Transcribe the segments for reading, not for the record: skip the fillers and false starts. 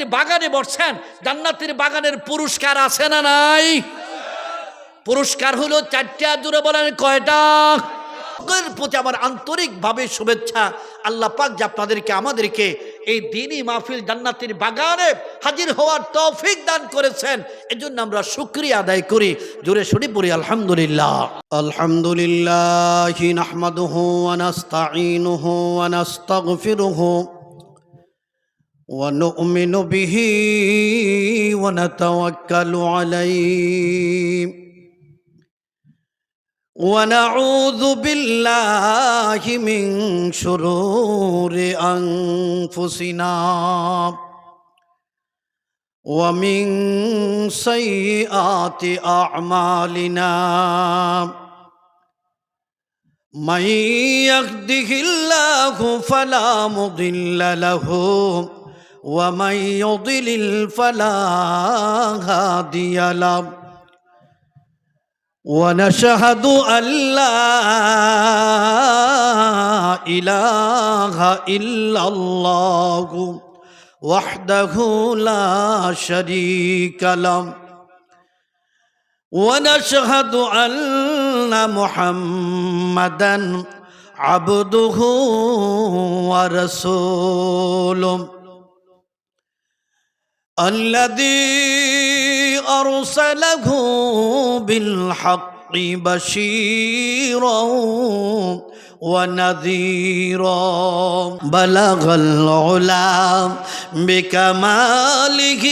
জান্নাতের বাগানে বসছেন, জান্নাতের বাগানের পুরস্কার আছে না নাই? পুরস্কার হলো 4টা, জুড়ে বলেন কয়টা? প্রতি আমার আন্তরিকভাবে শুভেচ্ছা। আল্লাহ পাক যে আপনাদেরকে আমাদেরকে এই দ্বীনি মাহফিল জান্নাতের বাগানে হাজির হওয়ার তৌফিক দান করেছেন, এজন্য আমরা শুকরিয়া আদায় করি। জোরে শুনি পড়ি আলহামদুলিল্লাহ। আলহামদুলিল্লাহ নাহমাদুহু ওয়া নাস্তাঈনুহু ওয়া নাস্তাগফিরুহু ওয়া নু'মিনু বিহি ওয়া নাতাওয়াক্কালু আলাইহি ونعوذ بالله من شرور أنفسنا ومن سيئات أعمالنا من يهده الله فلا مضل له ومن يضلل فلا هادي له ونشهد أن لا إله إلا الله وحده لا شريك له ونشهد أن محمدًا عبده ورسوله الذي أرسله بالحق بشيرا ونذيرا بلغ العلا بكماله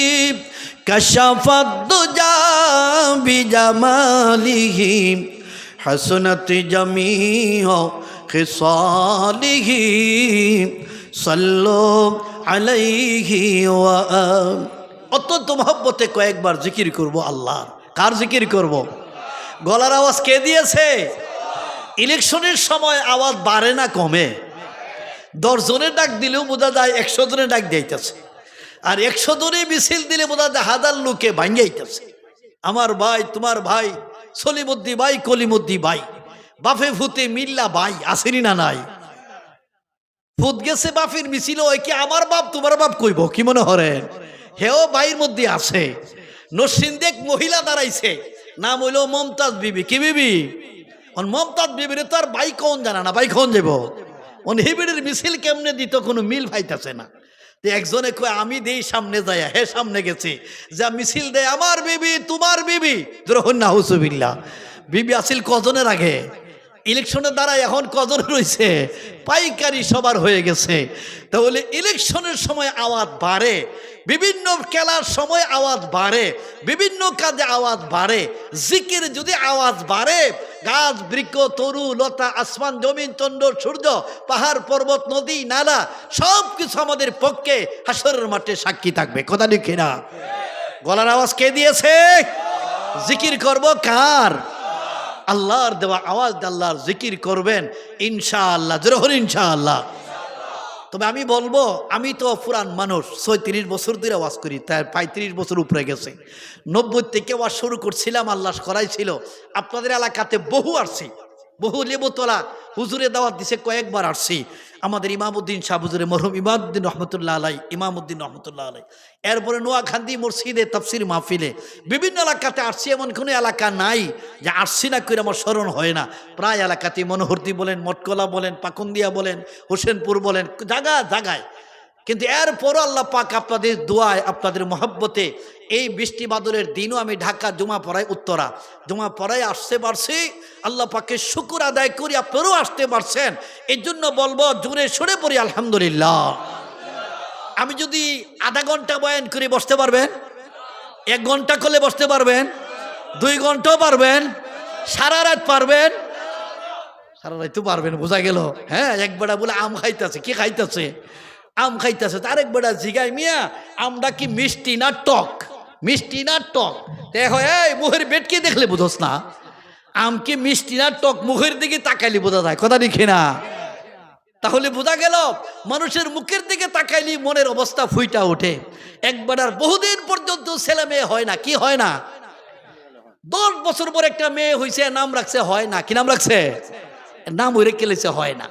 كشف الدجى بجماله حسنت جميع خصاله صلوا عليه وآله। অত্যন্ত মহব্বতে কয়েকবার জিকির করব আল্লাহ। কার জিকির করব? গলার আওয়াজ কে দিয়েছে? ইলেকশনের সময় আওয়াজ বাড়ে না কমে? 10 জনের ডাক দিলেও বোঝা যায় 100 জনের ডাক দিতেছে, আর 100 জনে মিছিল দিলে বোঝা যায় 1000 লোকে ভাঙ্গাইতেছে। আমার ভাই, তোমার ভাই, সলিমুদ্দি ভাই, কলিমুদ্দি ভাই, বাফে ফুতে মিল্লা ভাই, আসেনি না নাই? ফুট গেছে বাফের মিছিল, ওই কি আমার বাপ তোমার বাপ কইব? কি মনে হরেন? হেও ভাইয়ের মধ্যে আছে। নরসিংদীক মহিলা দাঁড়াইছে, নাম হইল মমতাজ বিবি। কি বিবি? মমতাজ বিবির তো আর ভাই কোন জানা না, ভাই কোন যাব? হিবিড়ির মিছিল কেমনে দিত কোনো মিল পাইতেছে না। একজনে কয় আমি দেই সামনে যায়, হে সামনে গেছে, যা মিছিল দেয় আমার বিবি তোমার বিবি। নাউজুবিল্লাহ। বিবি আসিল কজনের আগে? ইলেকশনের দ্বারা এখন কজন রয়েছে? পাইকারি সবার হয়ে গেছে। তাহলে ইলেকশনের সময় আওয়াজ বাড়ে, বিভিন্ন খেলার সময় আওয়াজ বাড়ে, বিভিন্ন কাজে আওয়াজ বাড়ে। জিকির যদি আওয়াজ বাড়ে, গাছ বৃক্ষ তরু লতা আসমান জমিন চন্দ্র সূর্য পাহাড় পর্বত নদী নালা সব কিছু আমাদের পক্ষে হাসরের মাঠে সাক্ষী থাকবে। কথা লিখে না? গলার আওয়াজ কে দিয়েছে? জিকির করব কার? আল্লাহর দেওয়া আওয়াজ। আল্লাহর জিকির করবেন ইনশাআল্লাহ। জোরে ইনশাআল্লাহ। তবে আমি বলবো, আমি তো পুরান মানুষ, 36 বছর ধরে ওয়াজ করি, তার 35 বছর উপরে গেছে। 90 থেকে ওয়াজ শুরু করছিলাম, আল্লাহ করাইছিল। আপনাদের এলাকাতে বহু আসছি, বহু লেবুতলা হুজুরে দাওয়াত দিছে, কয়েকবার আসছি। আমাদের ইমামউদ্দিন শাহ হুজুরে, মরহুম ইমামউদ্দিন রহমতুল্লাহ আলাই, ইমামউদ্দিন রহমতুল্লাহ আলাই। এরপরে নোয়াখালী মসজিদে তাফসির মাহফিলে বিভিন্ন এলাকাতে আসছি। এমন কোনো এলাকা নাই যে আসছি না করে আমার স্মরণ হয় না। প্রায় এলাকাতে মনোহরদি বলেন, মটকলা বলেন, পাকুন্দিয়া বলেন, হোসেনপুর বলেন, জায়গায়। কিন্তু এরপরও আল্লাহ পাক আপনাদের দোয়ায়, আপনাদের মহব্বতে এই বৃষ্টি বাদলের দিনও আমি ঢাকা জুমা পড়াই, উত্তরা জুমা পড়াই আসতে পারছি। আল্লাহ পাকে শুকর আদায় করি, আপনারাও আসতে পারছেন। এই জন্য বলবো, জোরে সরে পড়ি আলহামদুলিল্লাহ। আমি যদি আধা ঘন্টা বয়ান করে বসতে পারবেন? 1 ঘন্টা করলে বসতে পারবেন? 2 ঘন্টাও পারবেন? সারা রাত পারবেন? সারা রাত তো পারবেন, বোঝা গেল। হ্যাঁ, এক বেড়া বলে আম খাইতেছে। কি খাইতেছে? আম খাইতেছে। আরেক বেড়া জিগাই, মিয়া আমটা কি মিষ্টি না টক? মিষ্টি না টক? দেখো, এই মুখের বেটকে দেখলে বুঝোস না আম কি মিষ্টি না টক? মুখের দিকে তাকাইলে বোঝা যায়। কথা দেখি না? তাহলে বোঝা গেল, মানুষের মুখের দিকে তাকাইলে মনের অবস্থা ফুইটা ওঠে। একবার আর বহুদিন পর্যন্ত ছেলে মেয়ে হয় না। কি হয় না? 10 বছর পর একটা মেয়ে হয়েছে, নাম রাখছে, হয় না। কি নাম রাখছে? নাম হইরে কেলেছে, হয় না।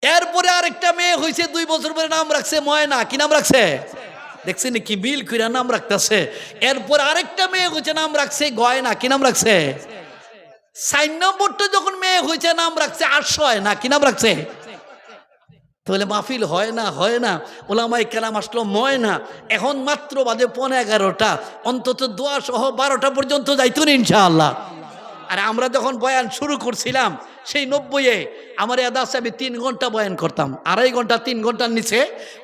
এরপরে আরেকটা মেয়ে হয়েছে, 2 বছর পরে নাম রাখছে ময়না। কি নাম রাখছে? দেখছেন কি মিল কইরা নাম রাখতেছে। এরপর আরেকটা মেয়ে হয়েছে নাম রাখছে গয়না, কি নাম রাখছে? 4 নম্বরটা যখন মেয়ে হয়েছে নাম রাখছে আশ্রয়, না কি নাম রাখছে? তাহলে মাহফিল হয় না, হয় না, ওলামায়ে কেরাম আসলো ময় না। এখন মাত্র বাজে 11:15, অন্তত দোয়া সহ 12টা পর্যন্ত যাইতো না ইনশাআল্লাহ। আর আমরা যখন বয়ান শুরু করছিলাম সেই 90-এ আমার এদা সাহেব 3 ঘন্টা বয়ান করতাম, 2.5 ঘন্টা 3 ঘন্টার নিচে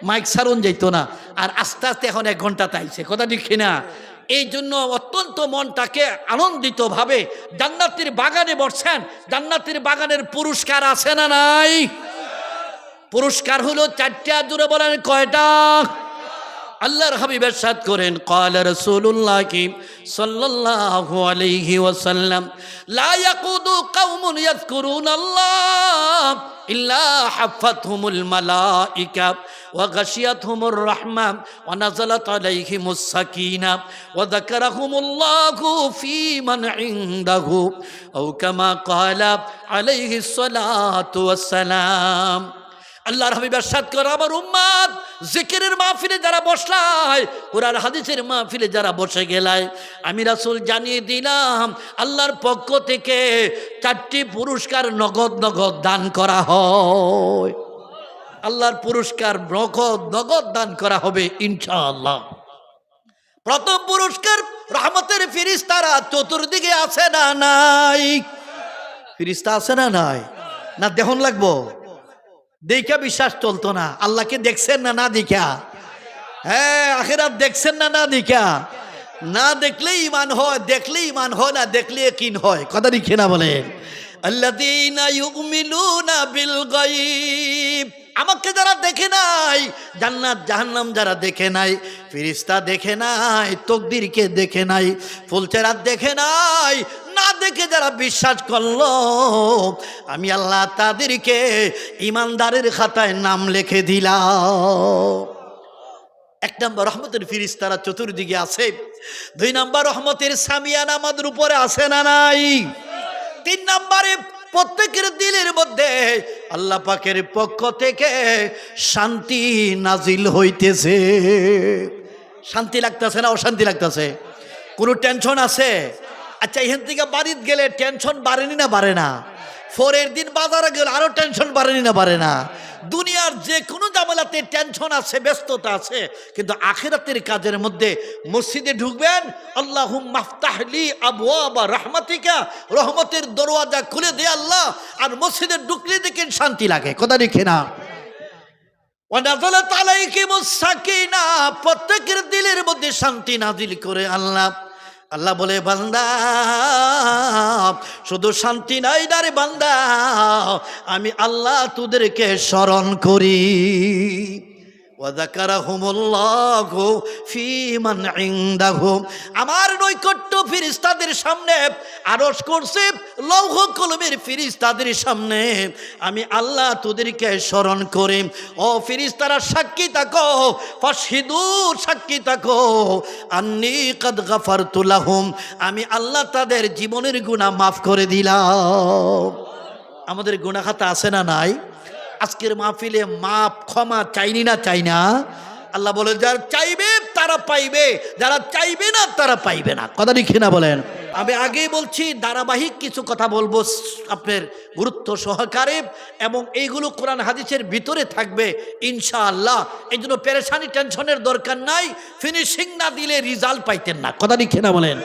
মাইক সারণ যাইতো না। আর আস্তে আস্তে এখন 1 ঘন্টাতে আইছে, কথা ঠিক না? এই জন্য অত্যন্ত মনটাকে আনন্দিত ভাবে জান্নাতের বাগানে বসছেন। জান্নাতের বাগানের পুরস্কার আছে না নাই? পুরস্কার হলো 4টা, জুড়ে বলেন কয়টা? আল্লাহর হাবিব ইরশাদ করেন, ক্বালা রাসূলুল্লাহ সাল্লাল্লাহু আলাইহি ওয়াসাল্লাম, লা ইয়াকুদু কওমুন ইয়াযকুরুনাল্লাহ ইল্লা হাফাতহুমুল মালাইকা ওয়া গাশিয়াতহুমুর রাহমা ওয়া নাযালাত আলাইহিমুস সাকিনা ওয়া যাকারাহুমুল্লাহু ফী মান ইনদাহু আও কামা ক্বালা আলাইহিস সালাতু ওয়াস সালাম। আল্লাহর হাবিব ইরশাদ করে, আমার উম্মত জিকিরের মাহফিলে যারা বসলাই, কুরআন হাদিসের মাহফিলে যারা বসে গেলায়, আমি রাসূল জানিয়ে দিলাম আল্লাহর পক্ষ থেকে 4টি পুরস্কার নগদ নগদ দান করা হয়। আল্লাহর পুরস্কার নগদ নগদ দান করা হবে ইনশাআল্লাহ। প্রথম পুরস্কার, রহমতের ফেরেশতারা চতুর্দিকে আছে না নাই? ফেরেশতা আছে না নাই? না দেহন লাগবো? দেখা বিশ্বাস চলতো না। আল্লাহকে দেখছেন না, না দেখা? হ্যাঁ, আখিরাত দেখছেন না, না দেখা? না দেখলে ঈমান হয়, দেখলে ঈমান হয়, না দেখলে ইয়াকিন হয়, কথা লিখে না বলেন? আল্লাযীনা ইউমিনুনা বিল গায়ব, আমাকে যারা দেখে নাই, জান্নাত জাহান্নাম যারা দেখে নাই, ফেরেশতা দেখে নাই, তকদিরকে দেখে নাই, ফুলচেরাত দেখে নাই, না দেখে যারা বিশ্বাস করলো, আমি আল্লাহ তাদেরকে ইমানদারের খাতায় নাম লিখে দিলাম। 1 নম্বর রহমতের ফেরেশতারা চতুর্দিকে আছে। 2 নম্বর রহমতের সামিয়ানা আমাদের উপরে আছে না নাই? 3 নম্বরে প্রত্যেকের দিলের মধ্যে আল্লাহ পাকের পক্ষ থেকে শান্তি নাজিল হইতেছে। শান্তি লাগতেছে না অশান্তি লাগতেছে? কোনো টেনশন আছে? আচ্ছা, এখান থেকে বাড়িতে গেলে টেনশন বাড়েনি না বাড়ে না? পরের দিন বাজারে গেলে আরো টেনশন বাড়েনি না বাড়ে না? দুনিয়ার যে কোনো জামালাতে টেনশন আছে, ব্যস্ততা আছে, কিন্তু আখিরাতের কাজের মধ্যে মসজিদে ঢুকবেন, আল্লাহুম্মা আফতাহলি আবওয়াবা রাহমাতিকা, রহমতের দরওয়াজা খুলে দে আল্লাহ, আর মসজিদে ঢুকলে দেখেন শান্তি লাগে, কথা লিখে না? ওয়া নাযালাত আলাইহিমুস সাকিনা, প্রত্যেকের দিলের মধ্যে শান্তি নাজিল করে আল্লাহ। আল্লাহ বলে, বান্দা শুধু শান্তি নাই রে বান্দা, আমি আল্লাহ তোদেরকে স্মরণ করি। ওয়া যাকারাহুমুল্লাহু ফী মান ইনদাহু, আমার নৈকট্য ফেরেশতাদের সামনে আরশ করছে, লৌহ কলমের ফেরেশতাদের সামনে আমি আল্লাহ তোদেরকে স্মরণ করি। ও ফেরেশতারা সাক্ষী থাকো, ফাশহিদু, সাক্ষী থাকো, আন্নী কাদ গাফারতু লাহুম, আমি আল্লাহ তাদের জীবনের গুনাহ মাফ করে দিলাম। আমাদের গুনাহ খাতা আছে না নাই? আজকের মাহফিলে মাপ ক্ষমা চাইনি না চাই না? আল্লাহ বলে, যারা চাইবে তারা পাইবে, যারা চাইবে না তারা পাইবে না, কথা লিখে না বলেন? আমি আগেই বলছি, ধারাবাহিক কিছু কথা বলবো আপনার গুরুত্ব সহকারে, এবং এইগুলো কোরআন হাদিসের ভিতরে থাকবে ইনশাআল্লাহ। এই জন্য পেরেশানি টেনশনের দরকার নাই। ফিনিশিং না দিলে রেজাল্ট পাইতেন না, কথা লিখে না বলেন?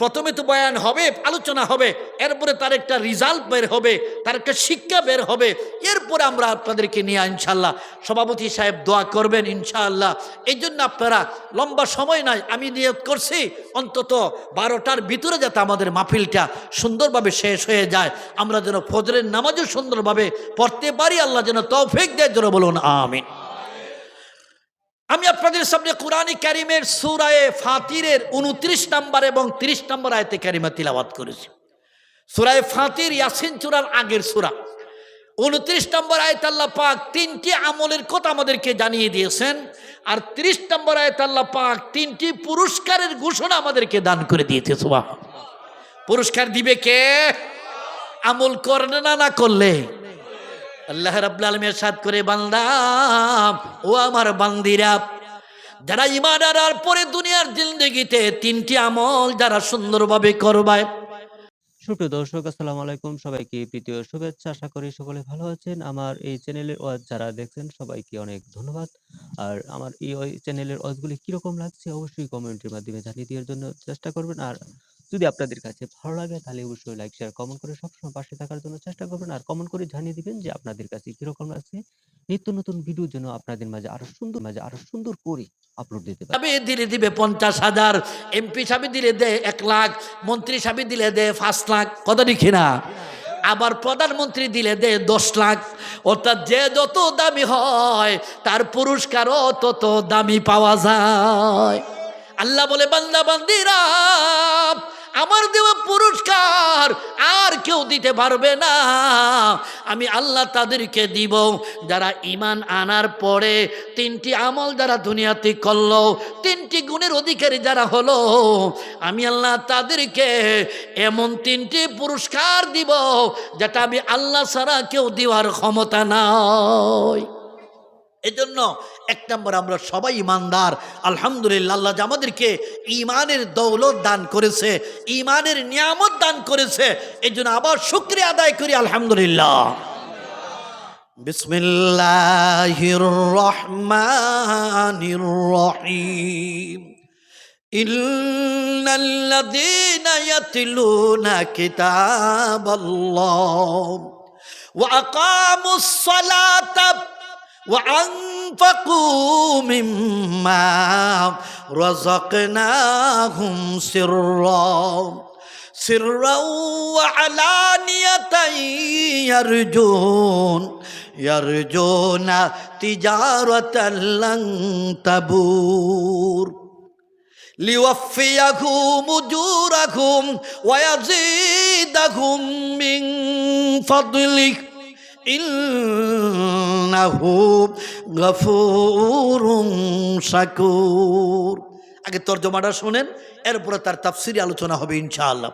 প্রথমে তো বয়ান হবে, আলোচনা হবে, এরপরে তার একটা রেজাল্ট বের হবে, তার একটা শিক্ষা বের হবে, এরপরে আমরা আপনাদেরকে নিয়ে ইনশাআল্লাহ সভাপতি সাহেব দোয়া করবেন ইনশাআল্লাহ। এই জন্য আপনারা, লম্বা সময় নাই, আমি নিয়ত করছি অন্তত 12টার ভিতরে যাতে আমাদের মাহফিলটা সুন্দরভাবে শেষ হয়ে যায়, আমরা যেন ফজরের নামাজও সুন্দরভাবে পড়তে পারি, আল্লাহ যেন তৌফিক দেয়, যেন বলুন আমিন। আমি আপনাদের সামনে কুরআন কারীমের সূরা ফাতিরের 29 নম্বর এবং 30 নম্বর আয়াতে কারিমা তিলাওয়াত করেছি। সূরা ফাতির ইয়াসিন সূরার আগের সূরা। 29 নম্বর আয়াতে আল্লাহ পাক 3টি আমলের কথা আমাদেরকে জানিয়ে দিয়েছেন, আর 30 নম্বর আয়াতে আল্লাহ পাক 3টি পুরস্কারের ঘোষণা আমাদেরকে দান করে দিয়েছে। সুবহানাল্লাহ। পুরস্কার দিবে কে? আমল করলে না করলে? আল্লাহ রাব্বুল আলামিন ইরশাদ করে, বান্দা ও আমার বান্দিরা, যারা ঈমান আনার পরে দুনিয়ার জিন্দেগিতে তিনটি আমল যারা সুন্দরভাবে করবে। সুপ্রিয় দর্শক, আসসালামু আলাইকুম। সবাইকে প্রীতীয় শুভেচ্ছা। আশা করি সকলে ভালো আছেন। আমার এই চ্যানেলের ওয়াজ যারা দেখছেন সবাইকে অনেক ধন্যবাদ। আর আমার এই চ্যানেলের ওয়াজগুলি কিরকম লাগছে অবশ্যই কমেন্টের মাধ্যমে জানিয়ে দেওয়ার জন্য চেষ্টা করবেন। আর যদি আপনাদের কাছে ভালো লাগে তাহলে অবশ্যই লাইক শেয়ার কমেন্ট করে সবসময় পাশে থাকার জন্য চেষ্টা করবেন। আর কমেন্ট করে জানিয়ে দিবেন যে আপনাদের কাছে কিরকম লাগছে। নিত্য নতুন ভিডিও যেন আপনাদের মাঝে আরো সুন্দর করে আপলোড দিতে পারি। সাহেব দিলে দিবে 50,000, এমপি সাহেব দিলে দেয় 1 লাখ, মন্ত্রী সাহেব দিলে দেয় 5 লাখ, কথা দেখি না? আবার প্রধানমন্ত্রী দিলে দেয় 10 লাখ। অর্থাৎ যে যত দামি হয় তার পুরস্কারও তত দামি পাওয়া যায়। আল্লাহ বলে, বান্দা বান্দিরা, আমার দেওয়া পুরস্কার আর কেউ দিতে পারবে না। আমি আল্লাহ তাদেরকে দিব যারা ঈমান আনার পরে তিনটি আমল যারা দুনিয়াতে করলো, তিনটি গুণের অধিকারী যারা হলো, আমি আল্লাহ তাদেরকে এমন তিনটি পুরস্কার দিব যেটা আমি আল্লাহ ছাড়া কেউ দেওয়ার ক্ষমতা নাই। এজন্য 1 নম্বর, আমরা সবাই ইমানদার। আলহামদুলিল্লাহ, আল্লাহ যে আমাদেরকে ইমানের দৌলত দান করেছে, ইমানের নিয়ামত দান করেছে, এই জন্য আবার শুকরিয়া আদায় করি আলহামদুলিল্লাহ। বিসমিল্লাহির রহমানির রহিম। ইন্নাল্লাযীনা ইয়াতলুনা কিতাবাল্লাহ ওয়া আকামুস সালাতা وأنفقوا مما رزقناهم سرا وعلانية يرجون تجارة لن تبور ليوفيهم أجورهم ويزيدهم من فضله ইন্নাহু গফুরুন শাকুর। আগে তরজমাটা শুনেন, এরপরে তার তাফসীরি আলোচনা হবে ইনশাআল্লাহ।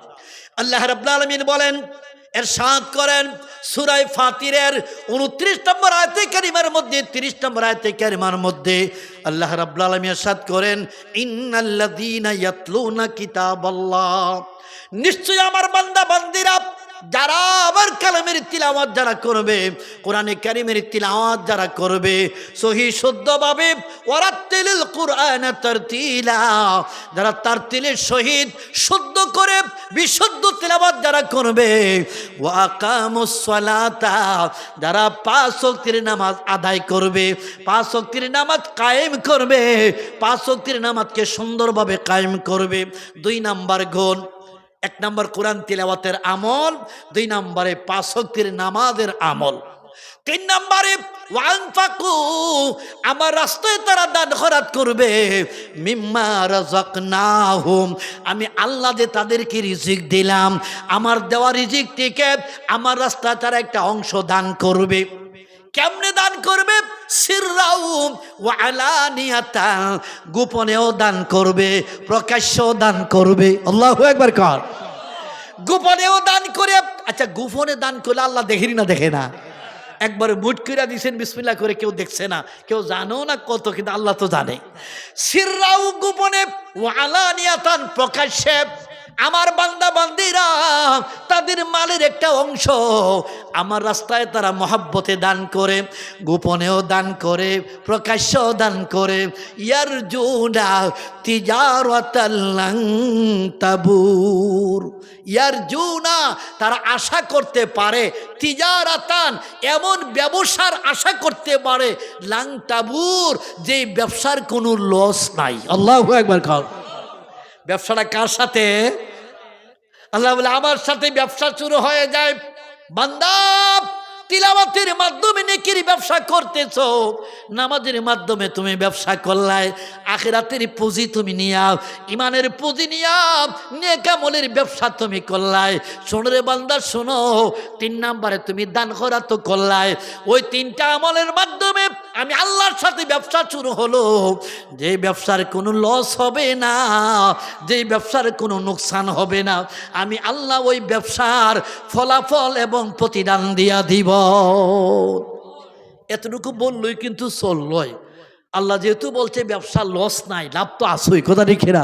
আল্লাহ রাব্বুল আলামিন বলেন, ইরশাদ করেন সূরা ফাতিরের 29 নম্বর আয়াতে কারিমার মধ্যে, 30 নম্বর আয়াতে কারিমার মধ্যে আল্লাহ রাব্বুল আলামিন ইরশাদ করেন, ইন্নাল্লাযীনা ইয়াতলুনা কিতাবাল্লাহ, নিশ্চয় আমার বান্দা বান্দিরা যারা আমার কালামের তিলাওয়াত যারা করবে, কোরআনে কারীমের তিলাওয়াত যারা করবে সহি শুদ্ধভাবে, ওয়ারাত্তিলিল কুরআনা তারতিলা, যারা তারতিলের সহিত শুদ্ধ করে বিশুদ্ধ তিলাওয়াত যারা করবে, ওয়া আকামুস সালাতা, যারা 5 ওয়াক্তের নামাজ আদায় করবে, 5 ওয়াক্তের নামাজ কায়েম করবে, 5 ওয়াক্তের নামাজকে সুন্দরভাবে কায়েম করবে। 2 নাম্বার গুণ, 1 নম্বর কোরআন তিলাওয়াতের আমল, 2 নম্বরে 5 ওয়াক্তের নামাজের আমল, 3 নম্বরে ওয়ানফাকু, আমার রাস্তায় তারা দান খয়রাত করবে, মিম্মা রাযাকনাহুম, আমি আল্লাহ যে তাদেরকে রিজিক দিলাম, আমার দেওয়া রিজিক থেকে আমার রাস্তায় তারা একটা অংশ দান করবে। কেমনে দান করবে? সিররাউ ওয়া আলানিয়াতা, গোপনেও দান করবে, প্রকাশ্যেও দান করবে। আল্লাহু আকবার কর। গোপনেও দান করে, আচ্ছা গোপনে দান করলে আল্লাহ দেখেনি না? দেখে না? একবারে মুট করে দিয়েছেন বিসমিল্লাহ করে, কেউ দেখছে না, কেউ জানো না কত, কিন্তু আল্লাহ তো জানে। সিররাউ গোপনে, ওয়া আলানিয়াতান প্রকাশ্যে, আমার বান্দা বান্দিরা তাদের মালের একটা অংশ আমার রাস্তায় তারা মহব্বতে দান করে, গোপনেও দান করে, প্রকাশ্যেও দান করে। ইয়ারজুনা তিজারাতাল লান তাবুর, ইয়ারজুনা, তারা আশা করতে পারে, তিজারাতান, এমন ব্যবসার আশা করতে পারে, লান তাবুর, যে ব্যবসার কোনো লস নাই। আল্লাহু আকবার। ব্যবসাটা কার সাথে? আল্লাহ বলে, আমার সাথে ব্যবসা শুরু হয়ে যায়। বান্দা, তিলাওয়াতের মাধ্যমে নেকির ব্যবসা করতেছো, নামাজের মাধ্যমে তুমি ব্যবসা করলাই, আখিরাতের পুঁজি তুমি নিয়া, ইমানের পুঁজি নিয়া নেক আমলের ব্যবসা তুমি করলাই। শোনো রে বান্দা, শোনো, 3 নম্বরে তুমি দান খয়রাত করলাই। ওই 3টা আমলের মাধ্যমে আমি আল্লাহর সাথে ব্যবসা শুরু হলো, যে ব্যবসার কোনো লস হবে না, যে ব্যবসার কোনো নোকসান হবে না, আমি আল্লাহ ওই ব্যবসার ফলাফল এবং প্রতিদান দিয়া দিব। এতটুকু বললই কিন্তু চললই। আল্লাহ যেহেতু বলছে ব্যবসা লস নাই, লাভ তো আসই, কথা দেখে না।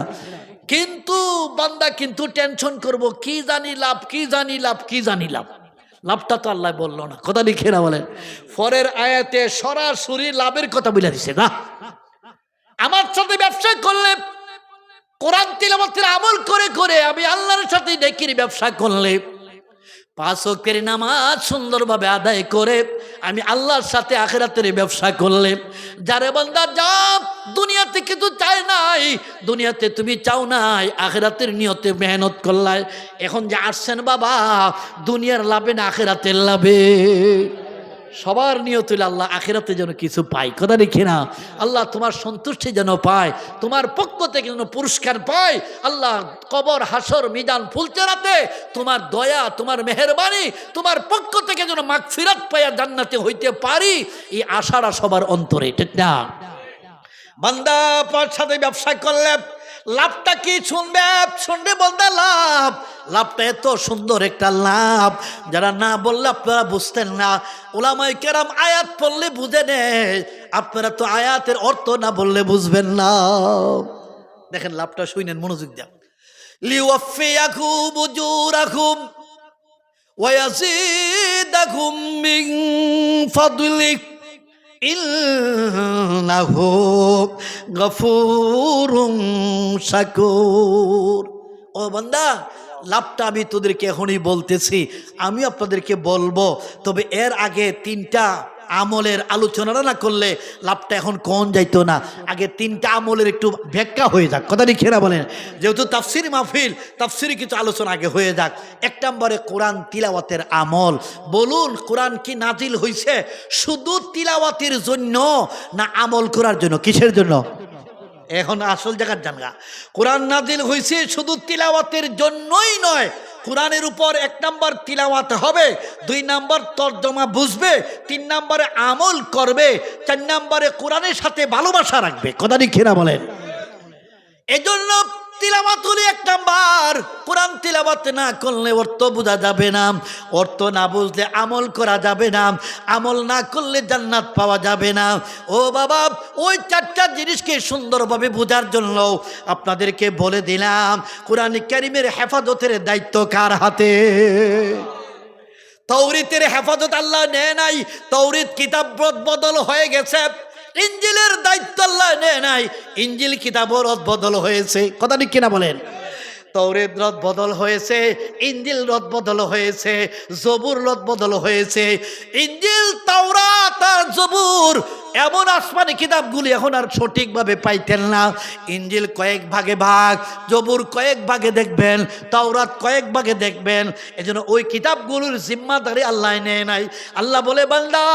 কিন্তু বান্দা কিন্তু টেনশন করব, কি জানি লাভ, কি জানি লাভ, কি জানি লাভ। লাভটা তো আল্লাহ বললো না, কথা লিখে না বলেন। পরের আয়াতে সরাসরি লাভের কথা বলে দিছে না। আমার সাথে ব্যবসা করলে, কোরআন তিলাওয়াতের আমল করে করে আমি আল্লাহর সাথে নেকির ব্যবসা করলে, 5 ওয়াক্তের নামাজ সুন্দরভাবে আদায় করে আমি আল্লাহর সাথে আখিরাতের ব্যবসা করলে, যারে বান্দা যা দুনিয়াতে কিছু চায় নাই, দুনিয়াতে তুমি চাও নাই, আখিরাতের নিয়তে মেহনত করলাই, এখন যে আসছেন বাবা দুনিয়ার লাভে না আখিরাতের লাভে, সবার নিয়ত হইল আল্লাহ আখিরাতে যেন কিছু পাই, কথা দেখি না। আল্লাহ তোমার সন্তুষ্টি যেন পায়, তোমার পক্ষ থেকে যেন পুরস্কার পায়। আল্লাহ কবর হাসর মিজান ফুলচেরাতে তোমার দয়া, তোমার মেহেরবানি, তোমার পক্ষ থেকে যেন মাগফিরাত পাইয়া জান্নাতে হইতে পারি, এই আশাটা সবার অন্তরে, ঠিক না? বান্দা আপনার সাথে ব্যবসা করলে লাভটা কি শুনবে? শুনবে বান্দা লাভ, লাভটা এত সুন্দর একটা লাভ, যারা না বললে আপনারা বুঝতেন না। উলামায়ে কেরাম আয়াত পড়লে বুঝে নেয়, আপনারা তো আয়াতের অর্থ না বললে বুঝবেন না। দেখেন লাভটা শুনেন, মনোযোগ দেন। লিওয়াফিয়াকুম উজুরাকুম ওয়া ইয়াজিদাকুম মিন ফাদলিহি ইন্নাহু গফুরুন শাকুর। ও বান্দা, লাভটা আমি তোদেরকে এখনই বলতেছি, আমি আপনাদেরকে বলবো, তবে এর আগে 3টা আমলের আলোচনাটা না করলে লাভটা এখন কোন যাইতো না। আগে 3টা আমলের একটু ব্যাখ্যা হয়ে যাক, কথা লিখে না বলেন। যেহেতু তাফসির মাহফিল, তাফসিরে কিছু আলোচনা আগে হয়ে যাক। 1 নম্বরে কোরআন তিলাওয়াতের আমল। বলুন, কোরআন কি নাজিল হয়েছে শুধু তিলাওয়াতের জন্য না আমল করার জন্য? কিসের জন্য? এখন আসল জায়গার জানগা। কোরআন নাজিল হয়েছে শুধু তিলাওয়াতের জন্যই নয়, কোরআনের উপর 1 নম্বর তিলাওয়াত হবে, 2 নম্বর তর্জমা বুঝবে, 3 নম্বরে আমল করবে, 4 নম্বরে কোরআনের সাথে ভালোবাসা রাখবে, কথা লিখে না বলেন। এজন্য তিলাওয়াত হলো 1 নম্বর। কোরআন তিলাওয়াত না করলে অর্থ বোঝা যাবে না, অর্থ না বুঝলে আমল করা যাবে না, আমল না করলে জান্নাত পাওয়া যাবে না। ও বাবা, ওই 4টা জিনিসকে সুন্দরভাবে বোঝার জন্য আপনাদেরকে বলে দিলাম, কোরআন কারীমের হেফাজতের দায়িত্ব কার হাতে? তাওরীতের হেফাজত আল্লাহ নেয় নাই, তাওরীত কিতাব বদল হয়ে গেছে। ইঞ্জিলের দায়িত্ব আল্লাহ নেয় নাই, ইঞ্জিল কিতাবও রদবদল হয়েছে, কথা ঠিক কিনা বলেন। তাওরীত রদবদল হয়েছে, ইঞ্জিল রদবদল হয়েছে, জবুর রদবদল হয়েছে। ইঞ্জিল, তাওরাত আর জবুর এমন আসমানি কিতাবগুলি এখন আর সঠিকভাবে পাইতেন না। ইঞ্জিল কয়েক ভাগে ভাগ, জবুর কয়েক ভাগে দেখবেন, তাওরাত কয়েক ভাগে দেখবেন। এজন্য ওই কিতাবগুলোর জিম্মাদারি আল্লাহ নেয় নাই। আল্লাহ বলে, বান্দা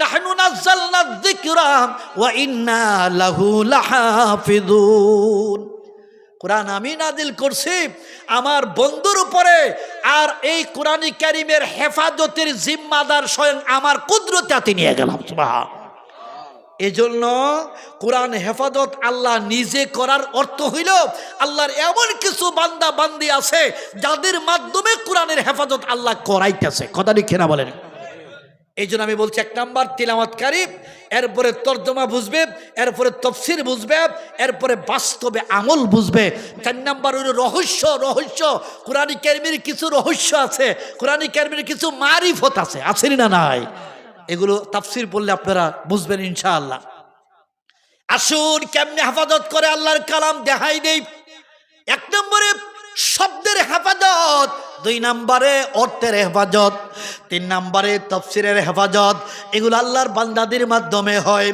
নাহনু নাযালনা যিকরা ওয়া ইন্না লাহু লাহাফিজুন। কোরআন আমি নাজিল করছি আমার বন্ধুর উপরে, আর এই কোরআন কারীমের হেফাজতের জিম্মাদার স্বয়ং আমার কুদরতে নিয়ে গেলাম। সুবহান। এজন্য কোরআন হেফাজত আল্লাহ নিজে করার অর্থ হইল, আল্লাহর এমন কিছু বান্দা বান্দি আছে যাদের মাধ্যমে কোরআনের হেফাজত আল্লাহ করাইতেছে, কথা লিখে না বলেন। এই জন্য আমি বলছি 1 নম্বর তিলাওয়াতকারী, এরপরে তর্জমা বুঝবে, এরপরে তাফসীর বুঝবে, এরপরে বাস্তবে আমল বুঝবে। 4 নম্বর হলো রহস্য। রহস্য, কোরআন কারীমের কিছু রহস্য আছে, কোরআন কারীমের কিছু মারিফত আছে, আছে না নাই? এগুলো তাফসীর পড়লে আপনারা বুঝবেন ইনশাআল্লাহ। আসুন কেমনে হেফাজত করে আল্লাহর কালাম দেখাই দেই। 1 নম্বরে শব্দের হেফাজত, 2 নম্বরে অর্থের হেফাজত, 3 নম্বরে তাফসীরের হেফাজত। এগুলো আল্লাহর বান্দাদের মাধ্যমে হয়।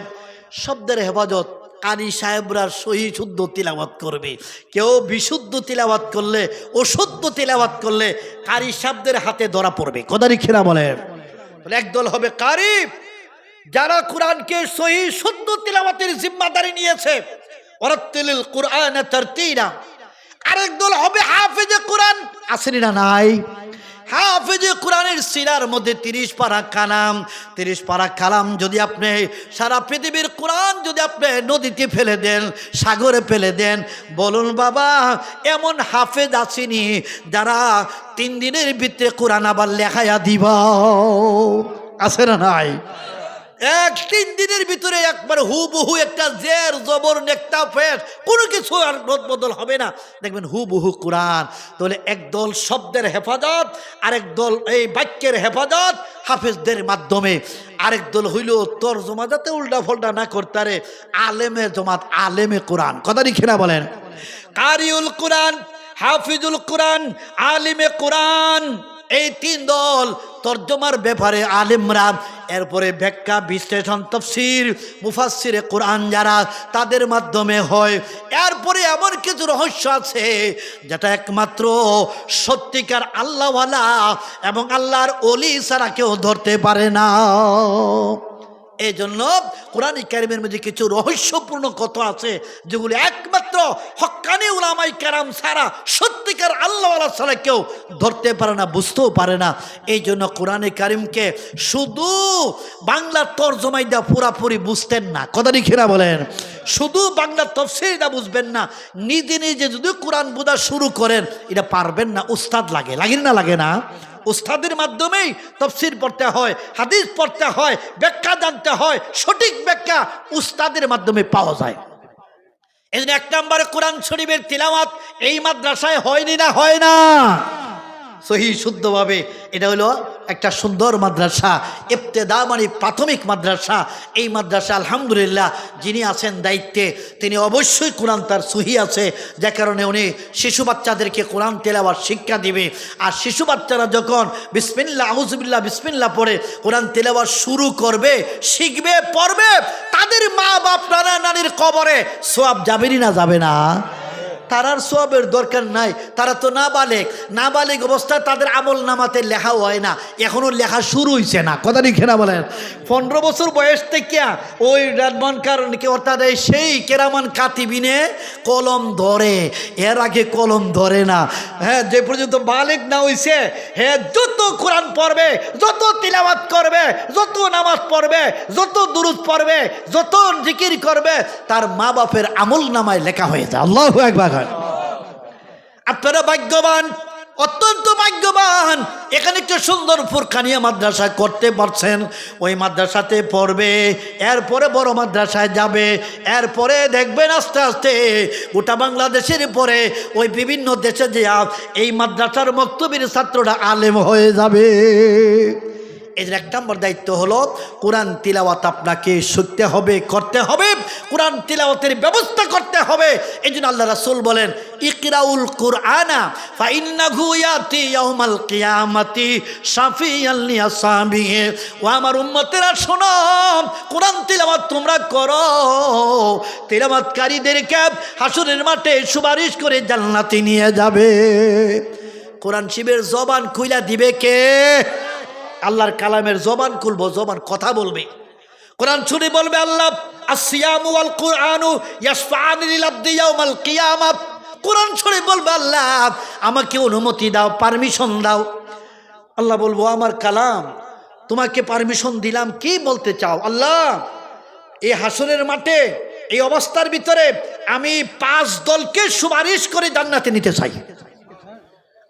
শব্দের হেফাজত, কারি সাহেবরা সহি শুদ্ধ তিলাওয়াত করবে। কেউ বিশুদ্ধ তিলাওয়াত করলে, অশুদ্ধ তিলাওয়াত করলে কারি সাহেবদের হাতে ধরা পড়বে, কথা লিখে না বলেন। একদল হবে কারি, যারা কোরআনকে সহি শুদ্ধ তিলাওয়াতের জিম্মাদারি নিয়েছে, ওয়ারাত্তিলিল কুরআন তারতিলা। আরেক দল হবে হাফেজে কোরআন, আসেনি না নাই? হাফেজে কোরআনের সিরার মধ্যে 30 পারা কালাম, 30 পারা কালাম যদি আপনি সারা পৃথিবীর কোরআন যদি আপনি নদীতে ফেলে দেন, সাগরে ফেলে দেন, বলুন বাবা এমন হাফেজ আসেনি যারা 3 দিনের ভিতরে কোরআন আবার লেখাইয়া দিব, আছে না নাই? 3 দিনের ভিতরে একবার হুবহু একটা জের জবর নেকটা ফেস কোনো কিছু আর বদল হবে না, দেখবেন হুবহু কোরআন। তাহলে একদল শব্দের হেফাজত, আরেক দল এই বাক্যের হেফাজত হাফেজদের মাধ্যমে, আরেক দল হইল তরজমা যাতে উল্টা ফল্টা না করতারে আলেমে জমাত, আলেমে কোরআন। কথা লিখে না বলেন, কারিউল কোরআন, হাফিজুল কোরআন, আলিমে কোরআন, এই 3 দল তর্জমার ব্যাপারে আলেমরা, এরপরে ব্যাখ্যা বিশ্লেষণ তাফসীর মুফাসসিরে কোরআন যারা, তাদের মাধ্যমে হয়। এরপরে এমন কিছু রহস্য আছে যেটা একমাত্র সত্যিকার আল্লাহওয়ালা এবং আল্লাহর ওলি ছাড়া কেউ ধরতে পারে না। এই জন্য কোরআন কারিমের মধ্যে কিছু রহস্যপূর্ণ কথা আছে যেগুলো একমাত্র হক্কানি উলামায়ে কেরাম ছাড়া সত্যিকার আল্লাহওয়ালা ছাড়া কেউ ধরতে পারে না, বুঝতেও পারে না। এই জন্য কোরআন কারিমকে শুধু বাংলা তরজমাই দা পুরাপুরি বুঝতেন না। কথা লিখে না বলেন, শুধু বাংলা তাফসীর দা বুঝবেন না, নিজে নিজে যদি কোরআন বোঝা শুরু করেন এটা পারবেন না, উস্তাদ লাগে, লাগে না? উস্তাদের মাধ্যমেই তাফসীর পড়তে হয়, হাদিস পড়তে হয়, ব্যাখ্যা জানতে হয়, সঠিক ব্যাখ্যা উস্তাদের মাধ্যমে পাওয়া যায়। এই জন্য 1 নম্বরে কোরআন শরীফের তিলাওয়াত এই মাদ্রাসায় হয়নি না, হয় না সহি শুদ্ধভাবে। এটা হলো একটা সুন্দর মাদ্রাসা, ইবতেদা মানে প্রাথমিক মাদ্রাসা। এই মাদ্রাসা আলহামদুলিল্লাহ যিনি আছেন দায়িত্বে তিনি অবশ্যই কোরআন তার সহি আছে, যে কারণে উনি শিশু বাচ্চাদেরকে কোরআন তেলাওয়াত শিক্ষা দিবে। আর শিশু বাচ্চারা যখন বিসমিল্লাহ আউযুবিল্লাহ বিসমিল্লাহ পড়ে কোরআন তেলাওয়াত শুরু করবে, শিখবে, পড়বে, তাদের মা বাপ নানা নানির কবরে সওয়াব যাবেই না, যাবে না? তারার সওয়াবের দরকার নাই, তারা তো নাবালেগ অবস্থায় তাদের আমল নামাতে লেখা হয় না, এখনো লেখা শুরু হয়েছে না। কথা লিখে না বলেন, 15 বছর বয়স থেকে ওই রাদমান কারণকে অর্থাৎ সেই কেরামান কাতিবিনে কলম ধরে, এর আগে কলম ধরে না। হ্যাঁ, যে পর্যন্ত বালেগ না হইছে, হ্যাঁ, যত কোরআন পড়বে, যত তিলাওয়াত করবে, যত নামাজ পড়বে, যত দুরূদ পড়বে, যত জিকির করবে, তার মা বাপের আমল নামায় লেখা হয়ে যায়। আল্লাহু আকবার। আপনারা ভাগ্যবান, অত্যন্ত ভাগ্যবান, এখানে একটা সুন্দর ফুরকানিয়া মাদ্রাসা করতে পারছেন। ওই মাদ্রাসাতে পড়বে, এরপরে বড় মাদ্রাসায় যাবে, এরপরে দেখবেন আস্তে আস্তে গোটা বাংলাদেশের পরে ওই বিভিন্ন দেশে যে এই মাদ্রাসার মক্তবের ছাত্ররা আলেম হয়ে যাবে। এর 1 নম্বর দায়িত্ব হলো কোরআন তিলাওয়াত আপনাকে শিখতে হবে, করতে হবে, কোরআন তিলাওয়াতের ব্যবস্থা করতে হবে। এই জন্য আল্লাহ রাসূল বলেন, ইকরাউল কুরআনা ফাইন্নাহু ইয়াতি ইয়াউমাল কিয়ামাতি শাফিয়াল লিআসহাবিহি। ও আমার উম্মতেরা শোনো, কোরআন তিলাওয়াত তোমরা করো, তিলাওয়াতকারীদেরকে হাসরের মাঠে সুপারিশ করে জান্নাতে নিয়ে যাবে। কোরআন শিবের জবান খুইলা দিবে কে? আল্লাহর কালামের জবান খুলবো, জবান কথা বলবে, কোরআন শুনে বলবে আল্লাহ, আসসিয়ামু ওয়াল কুরআনু ইয়াশফাআনি লিল আবদি ইয়াউমাল কিয়ামাত। কোরআন শুনে বলবে আল্লাহ আমাকে অনুমতি দাও, পারমিশন দাও। আল্লাহ বলবো আমার কালাম তোমাকে পারমিশন দিলাম, কি বলতে চাও? আল্লাহ এই হাসরের মাঠে এই অবস্থার ভিতরে আমি 5 দলকে সুপারিশ করে জান্নাতে নিতে চাই।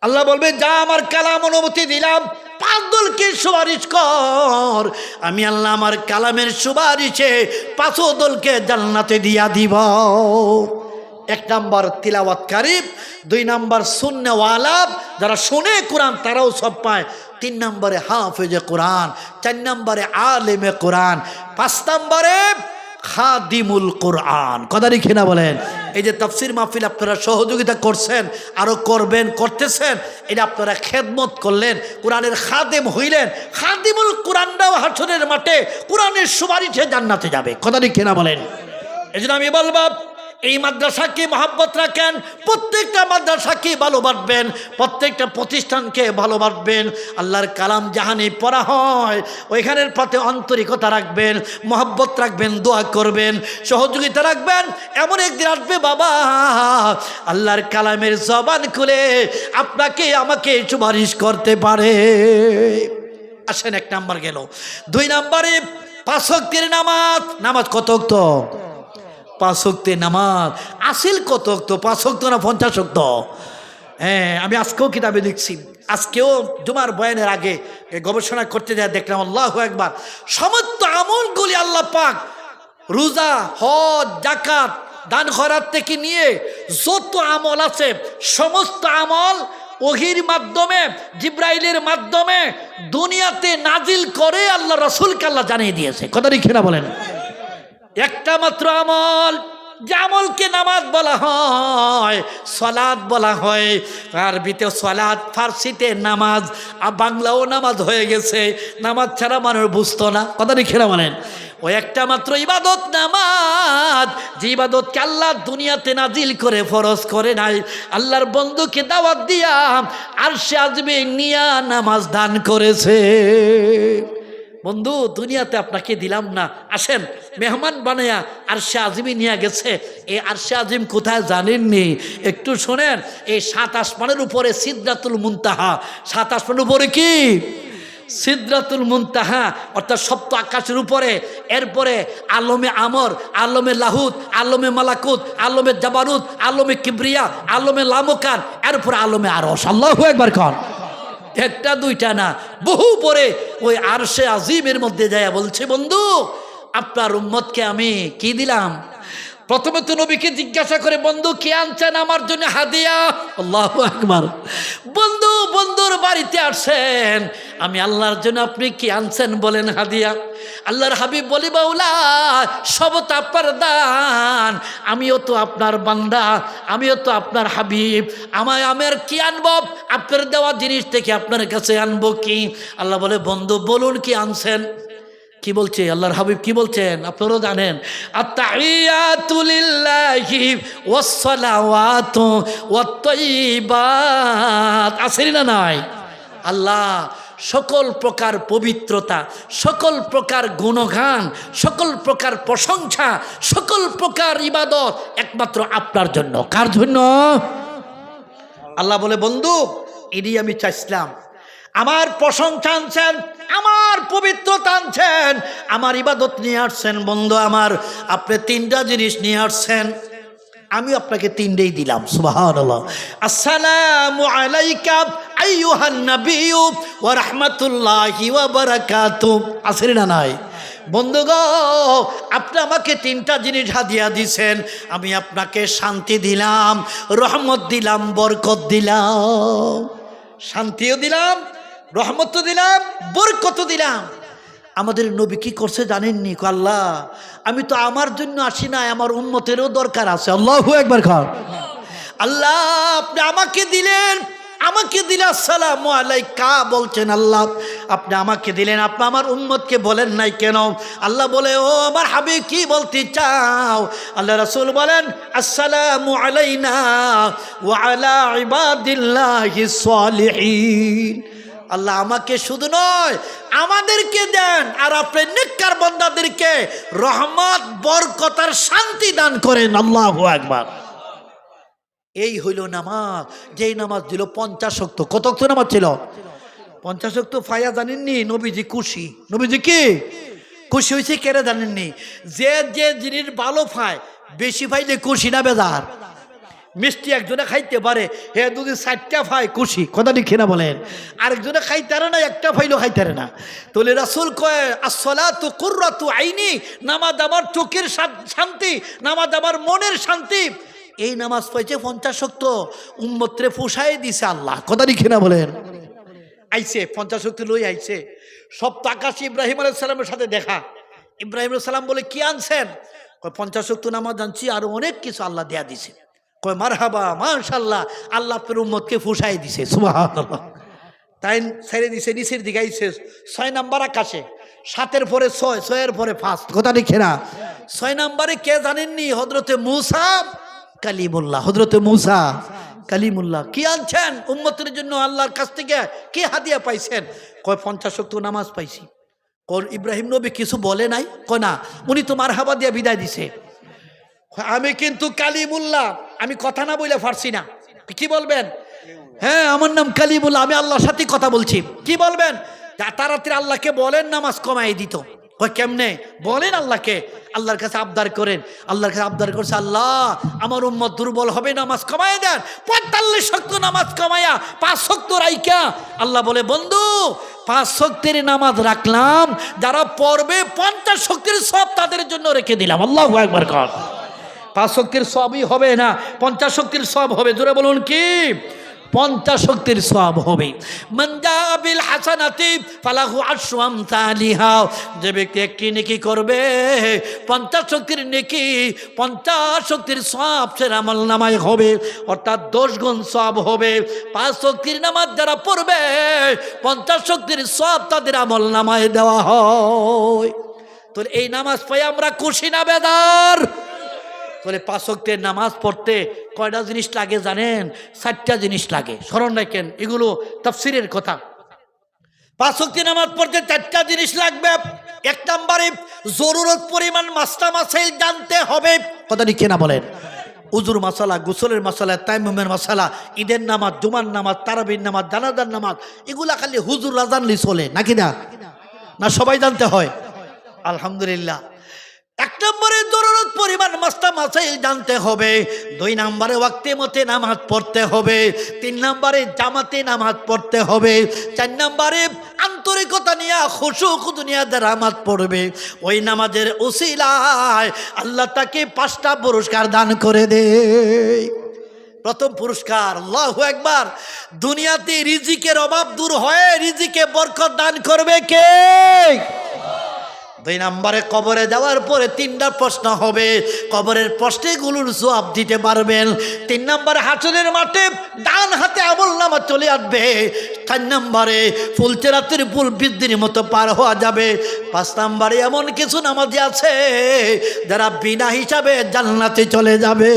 আল্লাহ বলবে যা, আমার কালাম অনুমতি দিলাম, 5 দলকে সুপারিশ কর। আমি আল্লাহ আমার কালামের সুপারিশে 5 দলকে জান্নাতে দিয়া দিব। 1 নম্বর তিলাওয়াতকারী, 2 নম্বর সুন্নাওয়ালা, যারা শুনে কোরআন তারাও সব পায়, 3 নম্বরে হাফেজে কোরআন, 4 নম্বরে আলেমে কোরআন, 5 নম্বরে খাদিমুল কোরআন। কথা লিখে না বলেন, এই যে তাফসীর মাহফিল আপনারা সহযোগিতা করছেন, আরো করবেন, করতেছেন, এটা আপনারা খেদমত করলেন, কোরআনের খাদেম হইলেন। খাদিমুল কোরআনটাও হাসরের মাঠে কোরআনের সুপারিশে জান্নাতে যাবে। কথা লিখে না বলেন। এই জন্য আমি বলবো এই মাদ্রাসাকে মহব্বত রাখেন, প্রত্যেকটা মাদ্রাসাকে ভালোবাসবেন, প্রত্যেকটা প্রতিষ্ঠানকে ভালোবাসবেন। আল্লাহর কালাম জাহানে পড়া হয় ওইখানের প্রতি আন্তরিকতা রাখবেন, মহব্বত রাখবেন, দোয়া করবেন, সহযোগিতা রাখবেন। এমন একদিন আসবে বাবা আল্লাহর কালামের জবান খুলে আপনাকে আমাকে সুপারিশ করতে পারে। আসেন, 1 নাম্বার গেল। 2 নম্বরে 5 ওয়াক্তের নামাজ। নামাজ কত ওয়াক্ত? 5 ওয়াক্তের নামাজ। আসিল কত ওয়াক্ত? 5 ওয়াক্ত না 50 ওয়াক্ত? হ্যাঁ, আমি আজকেও কিতাবে দেখছি আজকেও জুমার বয়ানের আগে গবেষণা করতে যায় দেখলাম, আল্লাহু আকবার, সমস্ত আমলগুলি আল্লাহ পাক রোজা, হজ, যাকাত, দান খয়রাত থেকে নিয়ে যত আমল আছে সমস্ত আমল ওহির মাধ্যমে, জিব্রাইলের মাধ্যমে দুনিয়াতে নাজিল করে আল্লাহ রাসূলকে আল্লাহ জানিয়ে দিয়েছে। কথা ঠিক না বলেন? একটা মাত্র আমল, যে আমলকে নামাজ বলা হয়, সালাত বলা হয়। আরবিতে সালাত, ফার্সিতে নামাজ, আর বাংলাও নামাজ হয়ে গেছে। নামাজ ছাড়া মানুষ বুঝতো না। কথা ঠিক না বলেন? ওই একটা মাত্র ইবাদত নামাজ, যে ইবাদতকে আল্লাহ দুনিয়াতে নাজিল করে ফরজ করে নাই, আল্লাহর বন্ধুকে দাওয়াত দিয়া আরশে আজমে নিয়া নামাজ দান করেছে। বন্ধু, দুনিয়াতে আপনাকে দিলাম না, আসেন মেহমান বানায়া আরশে আজিমে নিয়ে গেছে। এই আরশে আজিম কোথায় জানেননি? একটু শোনেন। এই 7 আসমানের উপরে সিদরাতুল মুনতাহা। 7 আসমানের উপরে কি? সিদরাতুল মুনতাহা, অর্থাৎ সপ্ত আকাশের উপরে। এরপরে আলমে আমর, আলমে লাহুত, আলমে মালাকুত, আলমে জাবারুত, আলমে কিবরিয়া, আলমে লামকান, এরপরে আলমে আরশ। আল্লাহু আকবার কন। একটা দুইটা না, বহু পরে ওই আরশে আজিমের মধ্যে যায় বলছে, বন্ধু আপনার উম্মতকে আমি কি দিলাম? প্রথমে তো নবীকে জিজ্ঞাসা করে, বন্ধু কি আনছেন আমার জন্য হাদিয়া? আল্লাহু আকবার। বন্ধুর বাড়িতে আসেন, আমি আল্লাহর জন্য আপনি কি আনছেন বলেন হাদিয়া? আল্লাহর হাবিব বলি, বাউলা সব তো আপনার দান, আমিও তো আপনার বান্দা, আমিও তো আপনার হাবিব, আমার কি আনবো? আপনার দেওয়া জিনিস থেকে আপনার কাছে আনবো কি? আল্লাহ বলে, বন্ধু বলুন কি আনছেন? কি বলছে আল্লাহর হাবিব? কি বলছেন আপনারাও জানেন, আত-তাহিয়াতু লিল্লাহি ওয়াস-সালাওয়াতু ওয়াত-তাইয়্যিবাত। আছে না নাই? আল্লাহ সকল প্রকার পবিত্রতা, সকল প্রকার গুণগান, সকল প্রকার প্রশংসা, সকল প্রকার ইবাদত একমাত্র আপনার জন্য। কার জন্য? আল্লাহ বলে, বন্ধু এরই আমি চাইছিলাম। আমার প্রশংসা আনছেন, আমার পবিত্রতা আনছেন, আমার ইবাদত নিয়ে আসছেন। বন্ধু আমার, আপনি 3টা জিনিস নিয়ে আসছেন, আমি আপনাকে 3টেই দিলাম। সুবহানাল্লাহ। আসসালামু আলাইকা আইয়ুহান নাবিয়্যু ওয়া রাহমাতুল্লাহি ওয়া বারাকাতুহু। আছে না নাই? বন্ধুগো, আপনি আমাকে 3টা জিনিস হাদিয়া দিছেন। আমি আপনাকে শান্তি দিলাম, রহমত দিলাম, বরকত দিলাম। শান্তিও দিলাম, রহমত দিলাম, বরকত দিলাম। আমাদের নবী কি করছে জানেননি? আল্লাহ আমি তো আমার জন্য আসি না, আমার উম্মতেরও দরকার আছে। আল্লাহু আকবার খান। আল্লাহ আপনি আমাকে দিলেন, আমাকে দিলে আসসালামু আলাইকা বলছেন। আল্লাহ আপনি আমাকে দিলেন, আপনি আমার উম্মতকে বলেন নাই কেন? আল্লাহ বলে, ও আমার হাবিব কি বলতে চাও? আল্লাহ রাসূল বলেন, আসসালামু আলাইনা ওয়া আলা ইবাদিল্লাহিস সালিহিন। আল্লাহ আমাকে শুধু নয়, আমাদেরকে দেন, আর আপনি নেককার বান্দাদেরকে রহমত, বরকত আর শান্তি দান করেন। আল্লাহু আকবার। এই হইল নামাজ। যেই নামাজ দিল 50 ওয়াক্ত। কত ওয়াক্ত নামাজ ছিল? 50 ওয়াক্ত। ফায়া জানেননি? নবীজি খুশি। নবীজি কি খুশি হয়েছে? কেড়ে জানেননি? যে যে জিনিস ভালো পায়, বেশি পাইলে খুশি না বেজার? মিষ্টি একজনে খাইতে পারে, হে যদি 4টা পায় খুশি। কথা ঠিক না বলেন? আরেকজনে খাইতারে না, একটা পাইলেও খাইতারে না। তাহলে রাসূল কয়, আসসালাতু কুররাতু আইনি, নামাজ আমার চোখের শান্তি, নামাজ আমার মনের শান্তি। এই নামাজ পাইছে 50 ওয়াক্ত, উম্মতরে পোষায় দিছে আল্লাহ। কথা ঠিক না বলেন? আইছে 50 ওয়াক্ত লই আইছে। সপ্ত আকাশে ইব্রাহিম আলাইহিস সালামের সাথে দেখা। ইব্রাহিম আলাইহিস সালাম বলে, কি আনছেন? কয় 50 ওয়াক্ত নামাজ আনছি, আর অনেক কিছু আল্লাহ দেয়া দিছে। কয় মারহাবা, মাশাআল্লাহ, আল্লাহ আপনার উম্মতকে ফুসাই দিছে। সুবহানাল্লাহ। তাই ছেড়ে দিছে, নিচের দিকে আইছে 6 নাম্বার আকাশে। 7-এর পরে 6, 6-এর পরে 5। কথা ঠিক না? 6 নাম্বারে কে জানেননি? হযরতে মূসা কালিমুল্লাহ। হযরতে মূসা কালিমুল্লাহ। কি আনছেন উম্মতের জন্য? আল্লাহর কাছ থেকে কি হাদিয়া পাইছেন? কয় 50 ওয়াক্ত নামাজ পাইছি। কয় ইব্রাহিম নবী কিছু বলে নাই? কয় না, উনি তো মারহাবা দিয়ে বিদায় দিছে। আমি কিন্তু কালিমুল্লাহ, আমি কথা না বলে পারছি না। কি বলবেন? হ্যাঁ আমার নাম কালিমুল্লাহ, আমি আল্লাহর সাথে কথা বলছি। কি বলবেন? তাড়াতাড়ি আল্লাহকে বলেন নামাজ কমাই দিত। কেমনে বলেন আল্লাহকে, আল্লাহর কাছে আবদার করেন। আল্লাহর কাছে আবদার করছে, আল্লাহ আমার উম্মত দুর্বল হবে, নামাজ কমায় দেন, 45 ওয়াক্ত নামাজ কমায়া 5 ওয়াক্ত রাইকা। আল্লাহ বলে, বন্ধু 5 ওয়াক্তের নামাজ রাখলাম, যারা পড়বে 50 ওয়াক্তের সব তাদের জন্য রেখে দিলাম। আল্লাহু আকবার কর। 5 ওয়াক্তের সবই হবে না, 50 ওয়াক্তের সব হবে। জোরে বলুন কি? 50 ওয়াক্তের সওয়াব হবে। মান জাআ বিল হাসানাতি ফালাহু আশরু আমসালিহা, যে ব্যক্তি একটি নেকি করবে 50 ওয়াক্তের নেকি, 50 ওয়াক্তের সওয়াব সে আমলনামায় হবে, অর্থাৎ 10 গুণ সওয়াব হবে। 5 ওয়াক্তের নামাজ যারা পড়বে 50 ওয়াক্তের সওয়াব তাদের আমলনামায় দেওয়া হয়। তো এই নামাজ পাই আমরা খুশি না বেদার? বলে 5 ওয়াক্তের নামাজ পড়তে কয়টা জিনিস লাগে জানেন? 4টা জিনিস লাগে। স্মরণ রাখেন, এগুলো তাফসীরের কথা। 5 ওয়াক্তের নামাজ পড়তে 4টা জিনিস লাগবে। 1 নম্বরে জরুরত পরিমাণ মাসলা মাসাইল জানতে হবে। কথা ঠিক না বলেন? উজুর মাসালা, গোসলের মাসালা, তায়াম্মুমের মাসালা, ঈদের নামাজ, জুমার নামাজ, তারাবির নামাজ, জানাজার নামাজ, এগুলা খালি হুজুররা জানলে চলে নাকি না? না সবাই জানতে হয়? আলহামদুলিল্লাহ। 1 নম্বরে জরুরত পরিমাণ মাসলা মাসাইল জানতে হবে। 2 নম্বরে ওয়াক্তে মতে নামাজ পড়তে হবে। 3 নম্বরে জামাতে নামাজ পড়তে হবে। 4 নম্বরে আন্তরিকতা নিয়ে খুশু খুদু নিয়ে যারা নামাজ পড়বে, ওই নামাজের উসিলায় আল্লাহ তাকে 5টা পুরস্কার দান করে দেয়। প্রথম পুরস্কার, আল্লাহু আকবার, দুনিয়াতে রিজিকের অভাব দূর হয়ে রিজিকে বরকত দান করবে কে? 2 নম্বরে কবরে যাওয়ার পরে 3টা প্রশ্ন হবে, কবরের প্রশ্নগুলোর জবাব দিতে পারবেন। 3 নম্বরে হাসরের মাঠে ডান হাতে আমলনামা চলে আসবে। 4 নম্বরে ফুলচেরাতের ফুল বৃদ্ধির মতো পার হওয়া যাবে। 5 নম্বরে এমন কিছু নামাজি আছে যারা বিনা হিসাবে জান্নাতে চলে যাবে।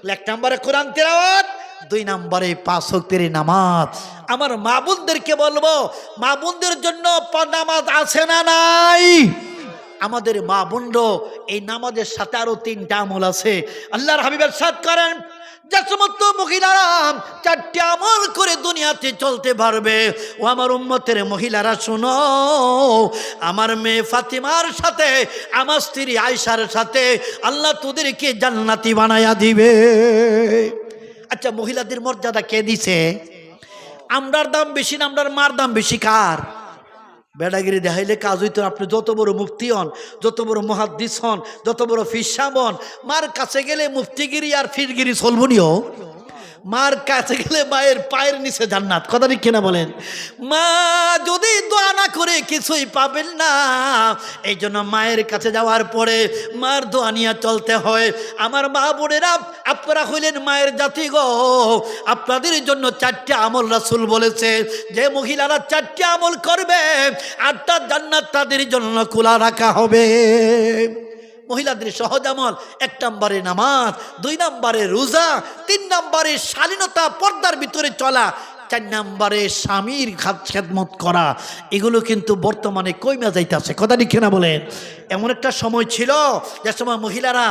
1 নম্বরে কোরআন তেলাওয়াত, 2 নম্বরে 5 ওয়াক্তের নামাজ। আমার মা বোনদেরকে বলবো, মা বোনদের জন্য নামাজ আছে না নাই? আমাদের মা বোনরা এই নামাজের সাথে আরো 3টা আমল আছে। আল্লাহর হাবিব ইরশাদ করেন, যে সমস্ত মহিলারা 4টি আমল করে দুনিয়াতে চলতে পারবে, ও আমার উম্মতের মহিলারা শোনো, আমার মেয়ে ফাতিমার সাথে, আমার স্ত্রী আয়েশার সাথে আল্লাহ তোদেরকে জান্নাতি বানায়া দিবে। আচ্ছা, মহিলাদের মর্যাদা কে দিছে? আমরার দাম বেশি না আমরার মার দাম বেশি? কার? বেড়াগিরি দেখাইলে কাজ হইতো। আপনি যত বড় মুফতি হন, যত বড় মুহাদ্দিস হন, যত বড় ফিরসাব হন, মার কাছে গেলে মুফতিগিরি আর ফিরগিরি চলবনিও। মার কাছে গেলে মায়ের পায়ের নিচে জান্নাত। কথা ঠিক কিনা বলেন? মা যদি দোয়া না করে কিছুই পাবেন না। এই জন্য মায়ের কাছে যাওয়ার পরে মার দোয়া নিয়ে চলতে হয়। আমার মা বোনেরা, আপনারা হইলেন মায়ের জাতি গো। আপনাদের জন্য 4টি আমল রাসূল বলেছে, যে মহিলারা 4টি আমল করবে 8টা জান্নাত তাদের জন্য খোলা রাখা হবে। মহিলাদের সহজ আমল, 1 নম্বরে নামাজ, 2 নম্বরে রোজা, 3 নম্বরে শালীনতা, পর্দার ভিতরে চলা, 4 নম্বরে স্বামীর খেদমত করা। এগুলো কিন্তু বর্তমানে কইমা যাইতেছে। কথা ঠিক না বলেন? এমন একটা সময় ছিল যে সময় মহিলারা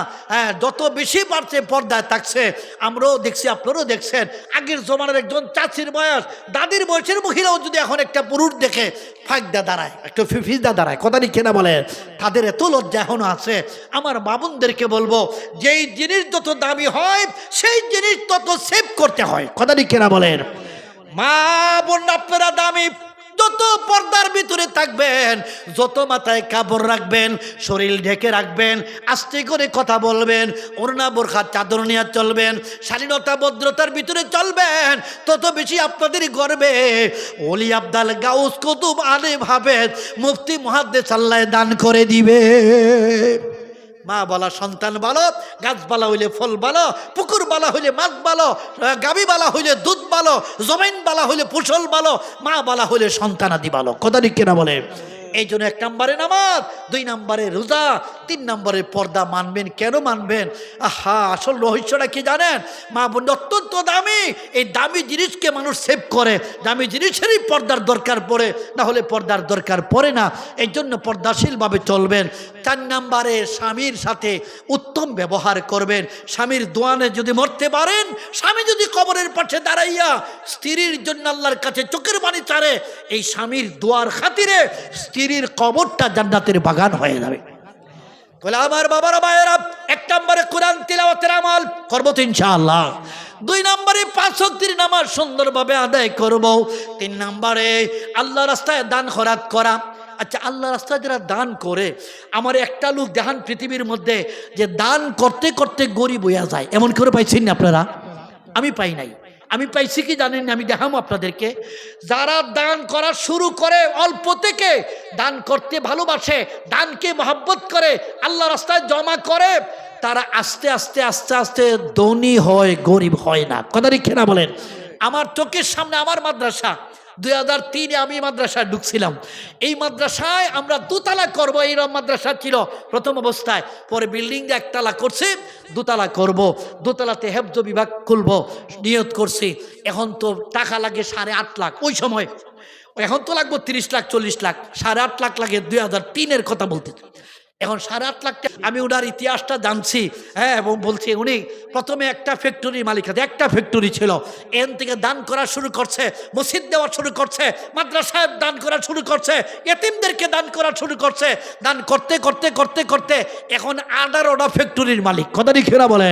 যত বেশি পারছে পর্দায় থাকছে। আমরাও দেখছি, আপনারাও দেখছেন। আগের জমানার একজন চাচির বয়স, দাদির বয়সের মহিলাও যদি এখন একটা পুরুষ দেখে ফাঁকদা দাঁড়ায়, একটু ফিফিজদা দাঁড়ায়। কথা ঠিক না বলেন? তাদের এত লজ্জা এখনো আছে। আমার মা বোনদেরকে বলবো, যেই জিনিস যত দামি হয় সেই জিনিস তত সেভ করতে হয়। কথা ঠিক না বলেন? মা বোন আপনারা দামি, যত পর্দার ভিতরে থাকবেন, যত মাথায় কাপড় রাখবেন, শরীর ঢেকে রাখবেন, আস্তে করে কথা বলবেন, ওড়না বোরখা চাদর নিয়ে চলবেন, শালীনতা ভদ্রতার ভিতরে চলবেন, তত বেশি আপনাদের গর্বে ওলি আব্দাল গাউস কুতুব আলেম হাফেজ মুফতি মুহাদ্দিস আল্লাহ দান করে দিবে। মা বলা সন্তান ভালো, গাছ বালা হইলে ফল ভালো, পুকুর বালা হইলে মাছ ভালো, গাবি বালা হইলে দুধ ভালো, জমিন বালা হইলে ফসল ভালো, মা বালা হইলে সন্তানাদি ভালো। কথা ঠিক কিনা বলে? এই জন্য 1 নম্বরে নামাজ, 2 নম্বরে রোজা, 3 নম্বরে পর্দা মানবেন। কেন মানবেন? আহা, আসল রহস্যটা কি জানেন? মা বোন অত্যন্ত দামি, এই দামি জিনিসকে মানুষ সেভ করে, দামি জিনিসেরই পর্দার দরকার পড়ে, না হলে পর্দার দরকার পড়ে না। এই জন্য পর্দাশীলভাবে চলবেন। 4 নম্বরে স্বামীর সাথে উত্তম ব্যবহার করবেন। স্বামীর দোয়ানে যদি মরতে পারেন, স্বামী যদি কবরের পাশে দাঁড়াইয়া স্ত্রীর জন্য আল্লাহর কাছে চোখের পানি ছাড়ে, এই স্বামীর দোয়ার খাতিরে স্ত্রীর কবরটা জান্নাতের বাগান হয়ে যাবে। বলে আমার বাবারা ভাইয়েরা, 1 নম্বরে কোরআন তিলাওয়াতের আমল করবো তো ইনশাআল্লাহ। 2 নম্বরে 5 ওয়াক্তের নামাজ সুন্দরভাবে আদায় করব। 3 নম্বরে আল্লাহ রাস্তায় দান খয়রাত করা। আচ্ছা, আল্লাহ রাস্তায় যারা দান করে, আমার একটা লোক দেখান পৃথিবীর মধ্যে যে দান করতে করতে গরিব হইয়া যায়, এমন করে পাইছেন না আপনারা? আমি পাই নাই। আমি পাইছি কি জানেন? আমি দেখাবো আপনাদেরকে। যারা দান করা শুরু করে অল্প থেকে, দান করতে ভালোবাসে, দানকে মহব্বত করে, আল্লাহ রাস্তায় জমা করে, তারা আস্তে আস্তে আস্তে আস্তে ধনী হয়, গরিব হয় না। কথা ঠিক না বলেন? আমার চোখের সামনে আমার মাদ্রাসা, 2003-এ আমি মাদ্রাসায় ঢুকছিলাম। এই মাদ্রাসায় আমরা 2 তালা করবো, এইরকম মাদ্রাসা ছিল প্রথম অবস্থায়। পরে বিল্ডিং 1 তালা করছি, 2 তালা করব। 2 তালাতে হেফজ বিভাগ খুলবো নিয়ত করছি। এখন তো টাকা লাগে 8.5 লাখ ওই সময়, এখন তো লাগবো 30 লাখ 40 লাখ, 8.5 লাখ লাগে 2003-এর কথা বলতে। এখন 8.5 লাখ টাকা। আমি ওনার ইতিহাসটা জানছি, হ্যাঁ, এবং বলছি উনি প্রথমে একটা ফ্যাক্টরির মালিক আছে, একটা ফ্যাক্টরি ছিল, এন থেকে দান করা শুরু করছে, মসজিদ দেওয়া শুরু করছে, মাদ্রাসায় দান করা শুরু করছে, এতিমদেরকে দান করা শুরু করছে। দান করতে করতে করতে করতে এখন 18টা ফ্যাক্টরির মালিক। কথা লিখেরা বলে,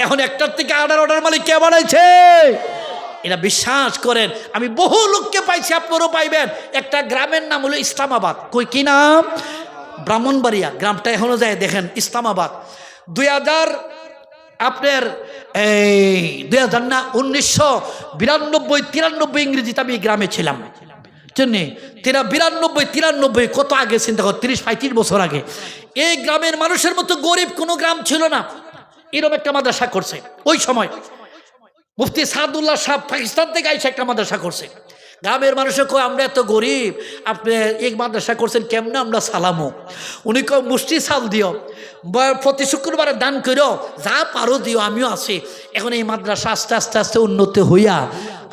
এখন একটার থেকে 18টার মালিক কে বানাইছে? এটা বিশ্বাস করেন, আমি বহু লোককে পাইছি, আপনারও পাইবেন। একটা গ্রামের নাম হলো ইসলামাবাদ। কই কি নাম? ব্রাহ্মণবাড়িয়া গ্রামটা এখনো যায়, দেখেন ইসলামাবাদ। 1992-93 ইংরেজিতে আমি গ্রামে ছিলাম। 92-93 কত আগে চিন্তা কর, 30-35 বছর আগে। এই গ্রামের মানুষের মতো গরিব কোনো গ্রাম ছিল না। এরকম একটা মাদ্রাসা করছে ওই সময়। মুফতি সাদুল্লাহ সাহেব পাকিস্তান থেকে আইসা একটা মাদ্রাসা করছে। গ্রামের মানুষের কয় আমরা এত গরিব, আপনি এই মাদ্রাসা করছেন কেমনে আমরা সালামো? উনি কয় মুষ্টি চাল দিও, প্রতি শুক্রবারে দান করো, যা পারো দিও, আমিও আছি। এখন এই মাদ্রাসা আস্তে আস্তে আস্তে উন্নতি হইয়া,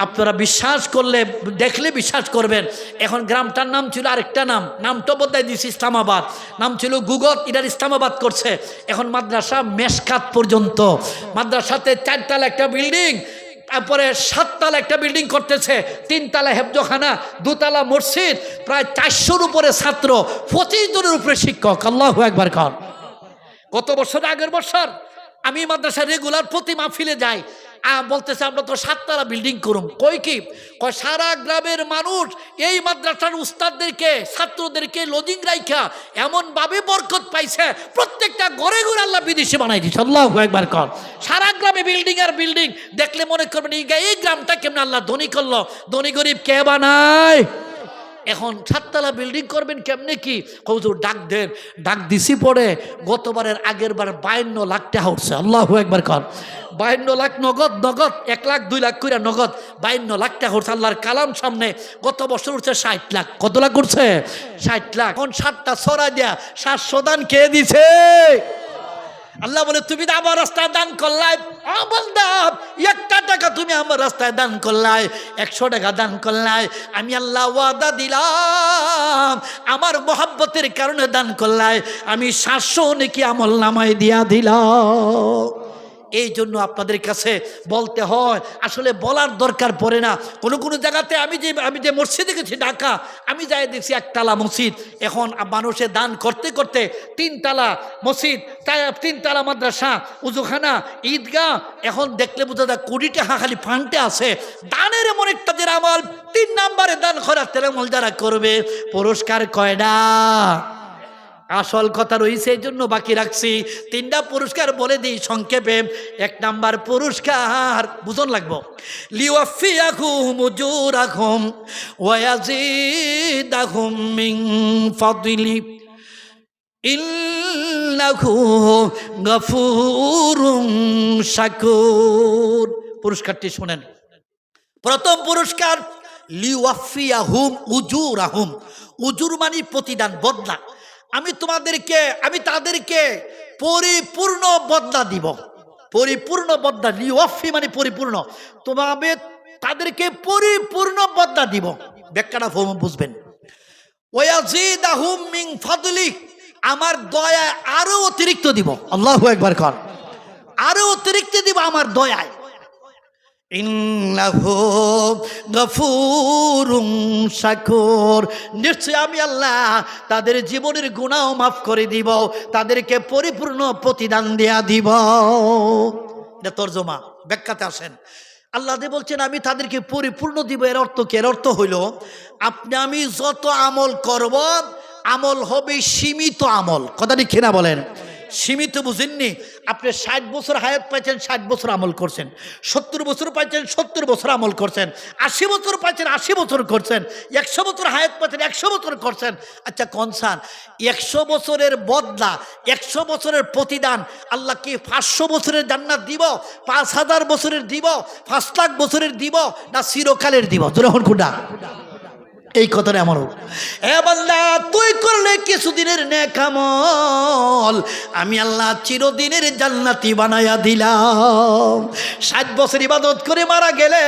আপনারা বিশ্বাস করলে, দেখলে বিশ্বাস করবেন, এখন গ্রামটার নাম ছিল আরেকটা নামটা বদলাই দিয়েছে ইসলামাবাদ, নাম ছিল গুগত, এটার ইসলামাবাদ করছে। এখন মাদ্রাসা মেশকাত পর্যন্ত, মাদ্রাসাতে 4 তালা একটা বিল্ডিং, তারপরে 7 তালা একটা বিল্ডিং করতেছে, 3 তালা হেফজখানা, 2 তালা মসজিদ, প্রায় 400-র উপরে ছাত্র, 25 জনের উপরে শিক্ষক। আল্লাহু আকবার কর। গত বছর, আগের বছর আমি মাদ্রাসা রেগুলার প্রতি মাহফিলে যাই, বলতেছে আমরা তো 7 তালা বিল্ডিং করুম। কই কি? কয় সারা গ্রামের মানুষ এই মাদ্রাসার উস্তাদদেরকে, ছাত্রদেরকে লজিং রাইখা এমন ভাবে বরকত পাইছে, প্রত্যেকটা ঘরে ঘরে আল্লাহ বিদেশি বানাই দিচ্ছে। আল্লাহু আকবার কর। সারা গ্রামে বিল্ডিং আর বিল্ডিং, দেখলে মনে করবেন এই গ্রামটা কেমন আল্লাহ ধনী করলো। ধনী গরিব কে বানায়? এখন 7 তালা বিল্ডিং করবেন কেমনে কি? হুজুর ডাক দেন। ডাক দিছি পরে গতবারের আগের বার 52 লাখ টাকা উঠছে। আল্লাহু আকবার কর। 52 লাখ নগদ, 1 লাখ 2 লাখ করে নগদ 52 লাখ টাকা উঠছে আল্লাহর কালাম সামনে। গত বছর উঠছে 60 লাখ। কত লাখ উঠছে? 60 লাখ। এখন 7টা ছড়া দেয়া 700 দান কে দিছে? আল্লাহ বলে তুমি তো আমার রাস্তায় দান করলাই, বান্দা 1 টাকা তুমি আমার রাস্তায় দান করলাই, 100 টাকা দান করলাই, আমি আল্লাহ ওয়াদা দিলাম আমার মহব্বতের কারণে দান করলাই, আমি 700 নাকি আমল নামায় দিয়া দিলাম। এই জন্য আপনাদের কাছে বলতে হয়, আসলে বলার দরকার পড়ে না। কোনো কোনো জায়গাতে আমি যে মসজিদে গেছি ঢাকা, আমি যাই দেখছি 1 তালা মসজিদ, এখন মানুষে দান করতে করতে 3 তালা মসজিদ, 3 তালা মাদ্রাসা, উজুখানা, ঈদগাহ, এখন দেখলে বোঝা যায় কোটি টাকা খালি ফান্ডে আছে। দানের এমন একটা যে আমল, 3 নম্বরে দান খয়রাতের আমল যারা করবে, পুরস্কার কয়টা? আসল কথা রয়েছে, এই জন্য বাকি রাখছি। 3টা পুরস্কার বলে দিই সংক্ষেপে। 1 নাম্বার পুরস্কার বুঝন লাগবো, লিওয়াফিয়াকুম উজুরাকুম ওয়া ইয়াজিদাকুম মিন ফাদলি ইন্নাহু গফুরুন শাকুর। পুরস্কারটি শুনেন। প্রথম পুরস্কার লিওয়াফিয়াহুম উজুরাহুম। উজুর মানে প্রতিদান, বদলা। আমি তাদেরকে পরিপূর্ণ বদলা দিব। পরিপূর্ণ বদলা, লিওয়াফি মানে পরিপূর্ণ, তাদেরকে পরিপূর্ণ বদলা দিব। ব্যাখ্যাটা বুঝবেন। ওয়াজিদাহুম মিন ফাদলি, আমার দয়া আরো অতিরিক্ত দিব। আল্লাহু আকবার কর, আরো অতিরিক্ত দিব আমার দয়ায়। ইন্নাহু গফুরুন শাকুর, নিশ্চয় আমি আল্লাহ তাদের জীবনের গুনাহ মাফ করে দিব, তাদেরকে পরিপূর্ণ প্রতিদান দেয়া দিব। এটা তরজমা। ব্যাখ্যাতে আসেন, আল্লাহ বলছেন আমি তাদেরকে পরিপূর্ণ দিব। এর অর্থ কি? এর অর্থ হইল আমি যত আমল করব, আমল হবে সীমিত আমল। কথাটি খেনা বলেন, সীমিত বুঝেননি? আপনি 60 বছর হায়াত পাইছেন, 60 বছর আমল করছেন, 70 বছর পাইছেন, 70 বছর আমল করছেন, 80 বছর পাইছেন, 80 বছর করছেন, 100 বছর হায়াত পাইছেন, 100 বছর করছেন। আচ্ছা কনসান 100 বছরের বদলা, 100 বছরের প্রতিদান আল্লাহ কি 500 বছরের জান্নাত দিব, 5000 বছরের দিব, 5 লাখ বছরের দিব, না চিরকালের দিব? যখন কোনটা? এই কথাটা আমার এ বান্দা, তুই করলে কিছুদিনের নেক আমল, আমি আল্লাহ চিরদিনের জান্নাতি বানায়া দিলাম। 60 বছর ইবাদত করে মারা গেলে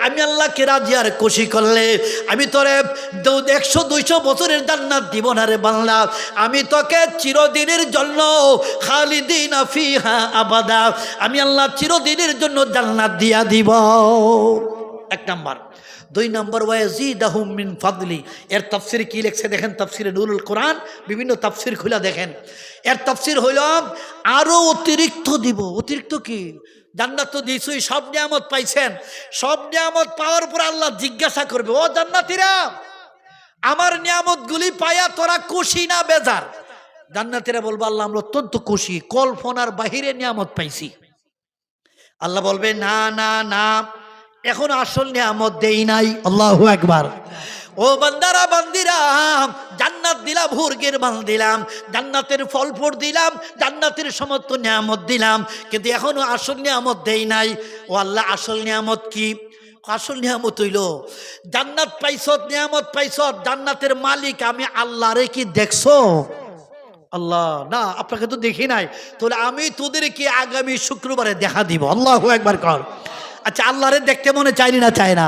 আমি আল্লাহকে রাজি আর খুশি করলে আমি তোরে 100-200 বছরের জান্নাত দিব না রে বান্দা, আমি তোকে চিরদিনের জন্য খালিদিনা ফিহা আবাদা, আমি আল্লাহ চিরদিনের জন্য জান্নাত দিয়া দিব। এক নাম্বার। 2 নম্বর, ওয়াজিদাহুম মিন ফাদলি, এর তাফসিরে কি লিখছে দেখেন, তাফসিরে নুরুল কোরআন বিভিন্ন তাফসির খুলে দেখেন। এর তাফসির হইল আরো অতিরিক্ত দিব। অতিরিক্ত কি? জান্নাত তো দিছই, সব নিয়ামত পাইছেন, সব নিয়ামত পাওয়ার পর আল্লাহ জিজ্ঞাসা করবে, ও জান্নাতীরা আমার নিয়ামতগুলি পাইয়া তোরা খুশি না বেজার? জান্নাতীরা বলবো আল্লাহ আমরা অত্যন্ত খুশি, কল্পনার বাহিরে নিয়ামত পাইছি। আল্লাহ বলবে না না না, এখন আসল নিয়ামত দেই নাই। আল্লাহু আকবার। ও বান্দারা বান্দিরা, জান্নাত দিলাম, হুরগের মাল দিলাম, জান্নাতের ফল ফল দিলাম, জান্নাতের সমস্ত নিয়ামত দিলাম, কিন্তু এখনো আসল নিয়ামত দেই নাই। ও আল্লাহ আসল নিয়ামত কি? আসল নিয়ামত হইল জান্নাত পাইছত, নিয়ামত পাইছত, জান্নাতের মালিক আমি আল্লাহ রে কি দেখছো? আল্লাহ না, আপনাকে তো দেখি নাই, তাহলে আমি তোদেরকে আগামী শুক্রবারে দেখা দিব। আল্লাহু আকবার কর। अच्छा अल्लाह रे देखते मने चाहिए ना चाहे ना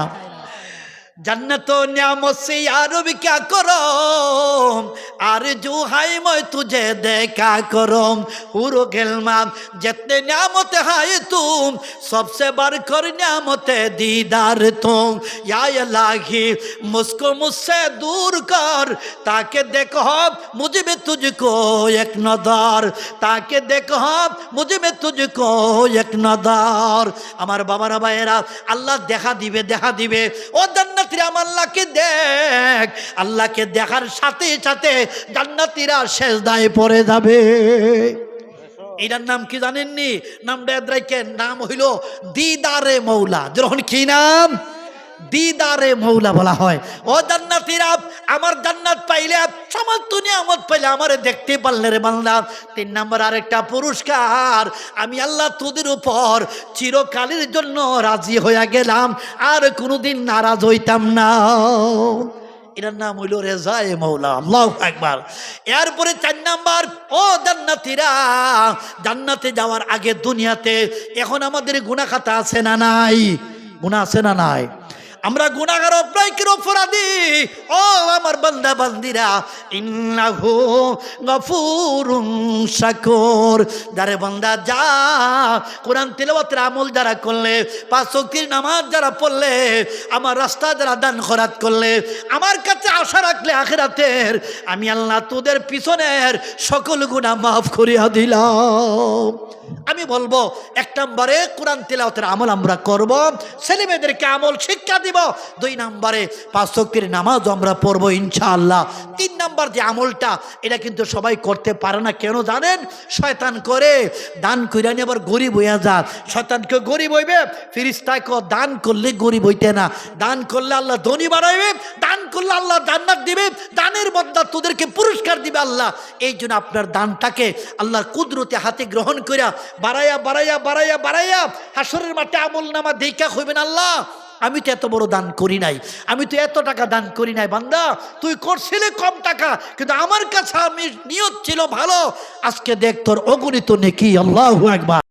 जन्नत नियामत से यारो भी क्या करो आरज़ू है मैं तुझे देखा करो हुरो गिलमा जितने नियामत है तुम सबसे बढ़कर नियामत दीदार तुम या इलाही मुझको मुझसे दूर कर ताकि देखो मुझे में तुझको एक नज़र ताकि देखो मुझे में तुझको एक नज़र हमारे बाबा रा भाईरा अल्लाह देखा दिबे ओ जन्नत अल्लाह के देख अल्लाह के देखार साथे साथे জান্নাতীরা সেজদায় পড়ে যাবে। এটার নাম কি জানেননি? নামটা এদ্রাইকের নাম হইল দিদারে মৌলা। যখন কি নাম? দিদারে মৌলা বলা হয়। ও জান্নাতীরা আমার জান্নাত পাইলে সমস্ত নিয়ামত পাইলে আমারে দেখতে পারলে রে বান্দা। 3 নম্বর আরেকটা পুরস্কার আমি আল্লাহ তোদের উপর চিরকালের জন্য রাজি হয়ে গেলাম আর কোনোদিন নারাজ হইতাম না। এটার নাম হইল রেজায়ে মৌলা। আল্লাহু আকবার। এরপরে 4 নাম্বার, ও জান্নাতীরা জান্নাতে যাওয়ার আগে দুনিয়াতে এখন আমাদের গুনাহ খাতা আছে না নাই? গুনাহ আছে না নাই? আমরা গুনাহগার অপরাধীর অপরাধী। ও আমার বান্দা বান্দিরা ইন্নাহু গফুরুন শাকুর। যারে বান্দা যা কোরআন তিলাওয়াতের আমল যারা করলে 5 ওয়াক্তের নামাজ যারা পড়লে আমার রাস্তা যারা দান খয়রাত করলে আমার কাছে আশা রাখলে আখিরাতের আমি আল্লাহ তোদের পিছনের সকল গুনাহ মাফ করিয়া দিলাম। আমি বলবো 1 নম্বরে কোরআন তিলাওয়াতের আমল আমরা করব, ছেলেমেয়েদেরকে আমল শিক্ষা দিব। 2 নম্বরে 5 ওয়াক্তের নামাজ আমরা পড়বো ইনশাআল্লাহ। 3 নম্বর যে আমলটা এটা কিন্তু সবাই করতে পারে না, কেন জানেন? শয়তান করে দান কইরা নিয়ে আবার গরিব হইয়া যায়। শয়তানকে গরিব হইবে, ফেরেশতাকে দান করলে গরিব হইতে না, দান করলে আল্লাহ ধনী বানাইবে, দান করলে আল্লাহ জান্নাত দিবে, দানের বদলা তোদেরকে পুরস্কার দিবে আল্লাহ। এই জন্য আপনার দানটাকে আল্লাহর কুদরতে হাতে গ্রহণ কইরা বাড়াইয়া বাড়াইয়া বাড়াইয়া বাড়াইয়া হাসরের মাঠে আমল নামা দেইখা কইবেন আল্লাহ আমি তো এত বড় দান করি নাই, আমি তো এত টাকা দান করি নাই। বান্দা তুই করছিলে কম টাকা, কিন্তু আমার কাছে আমি নিয়ত ছিল ভালো। আজকে দেখ তোর অগণিত নেকি। আল্লাহু আকবার।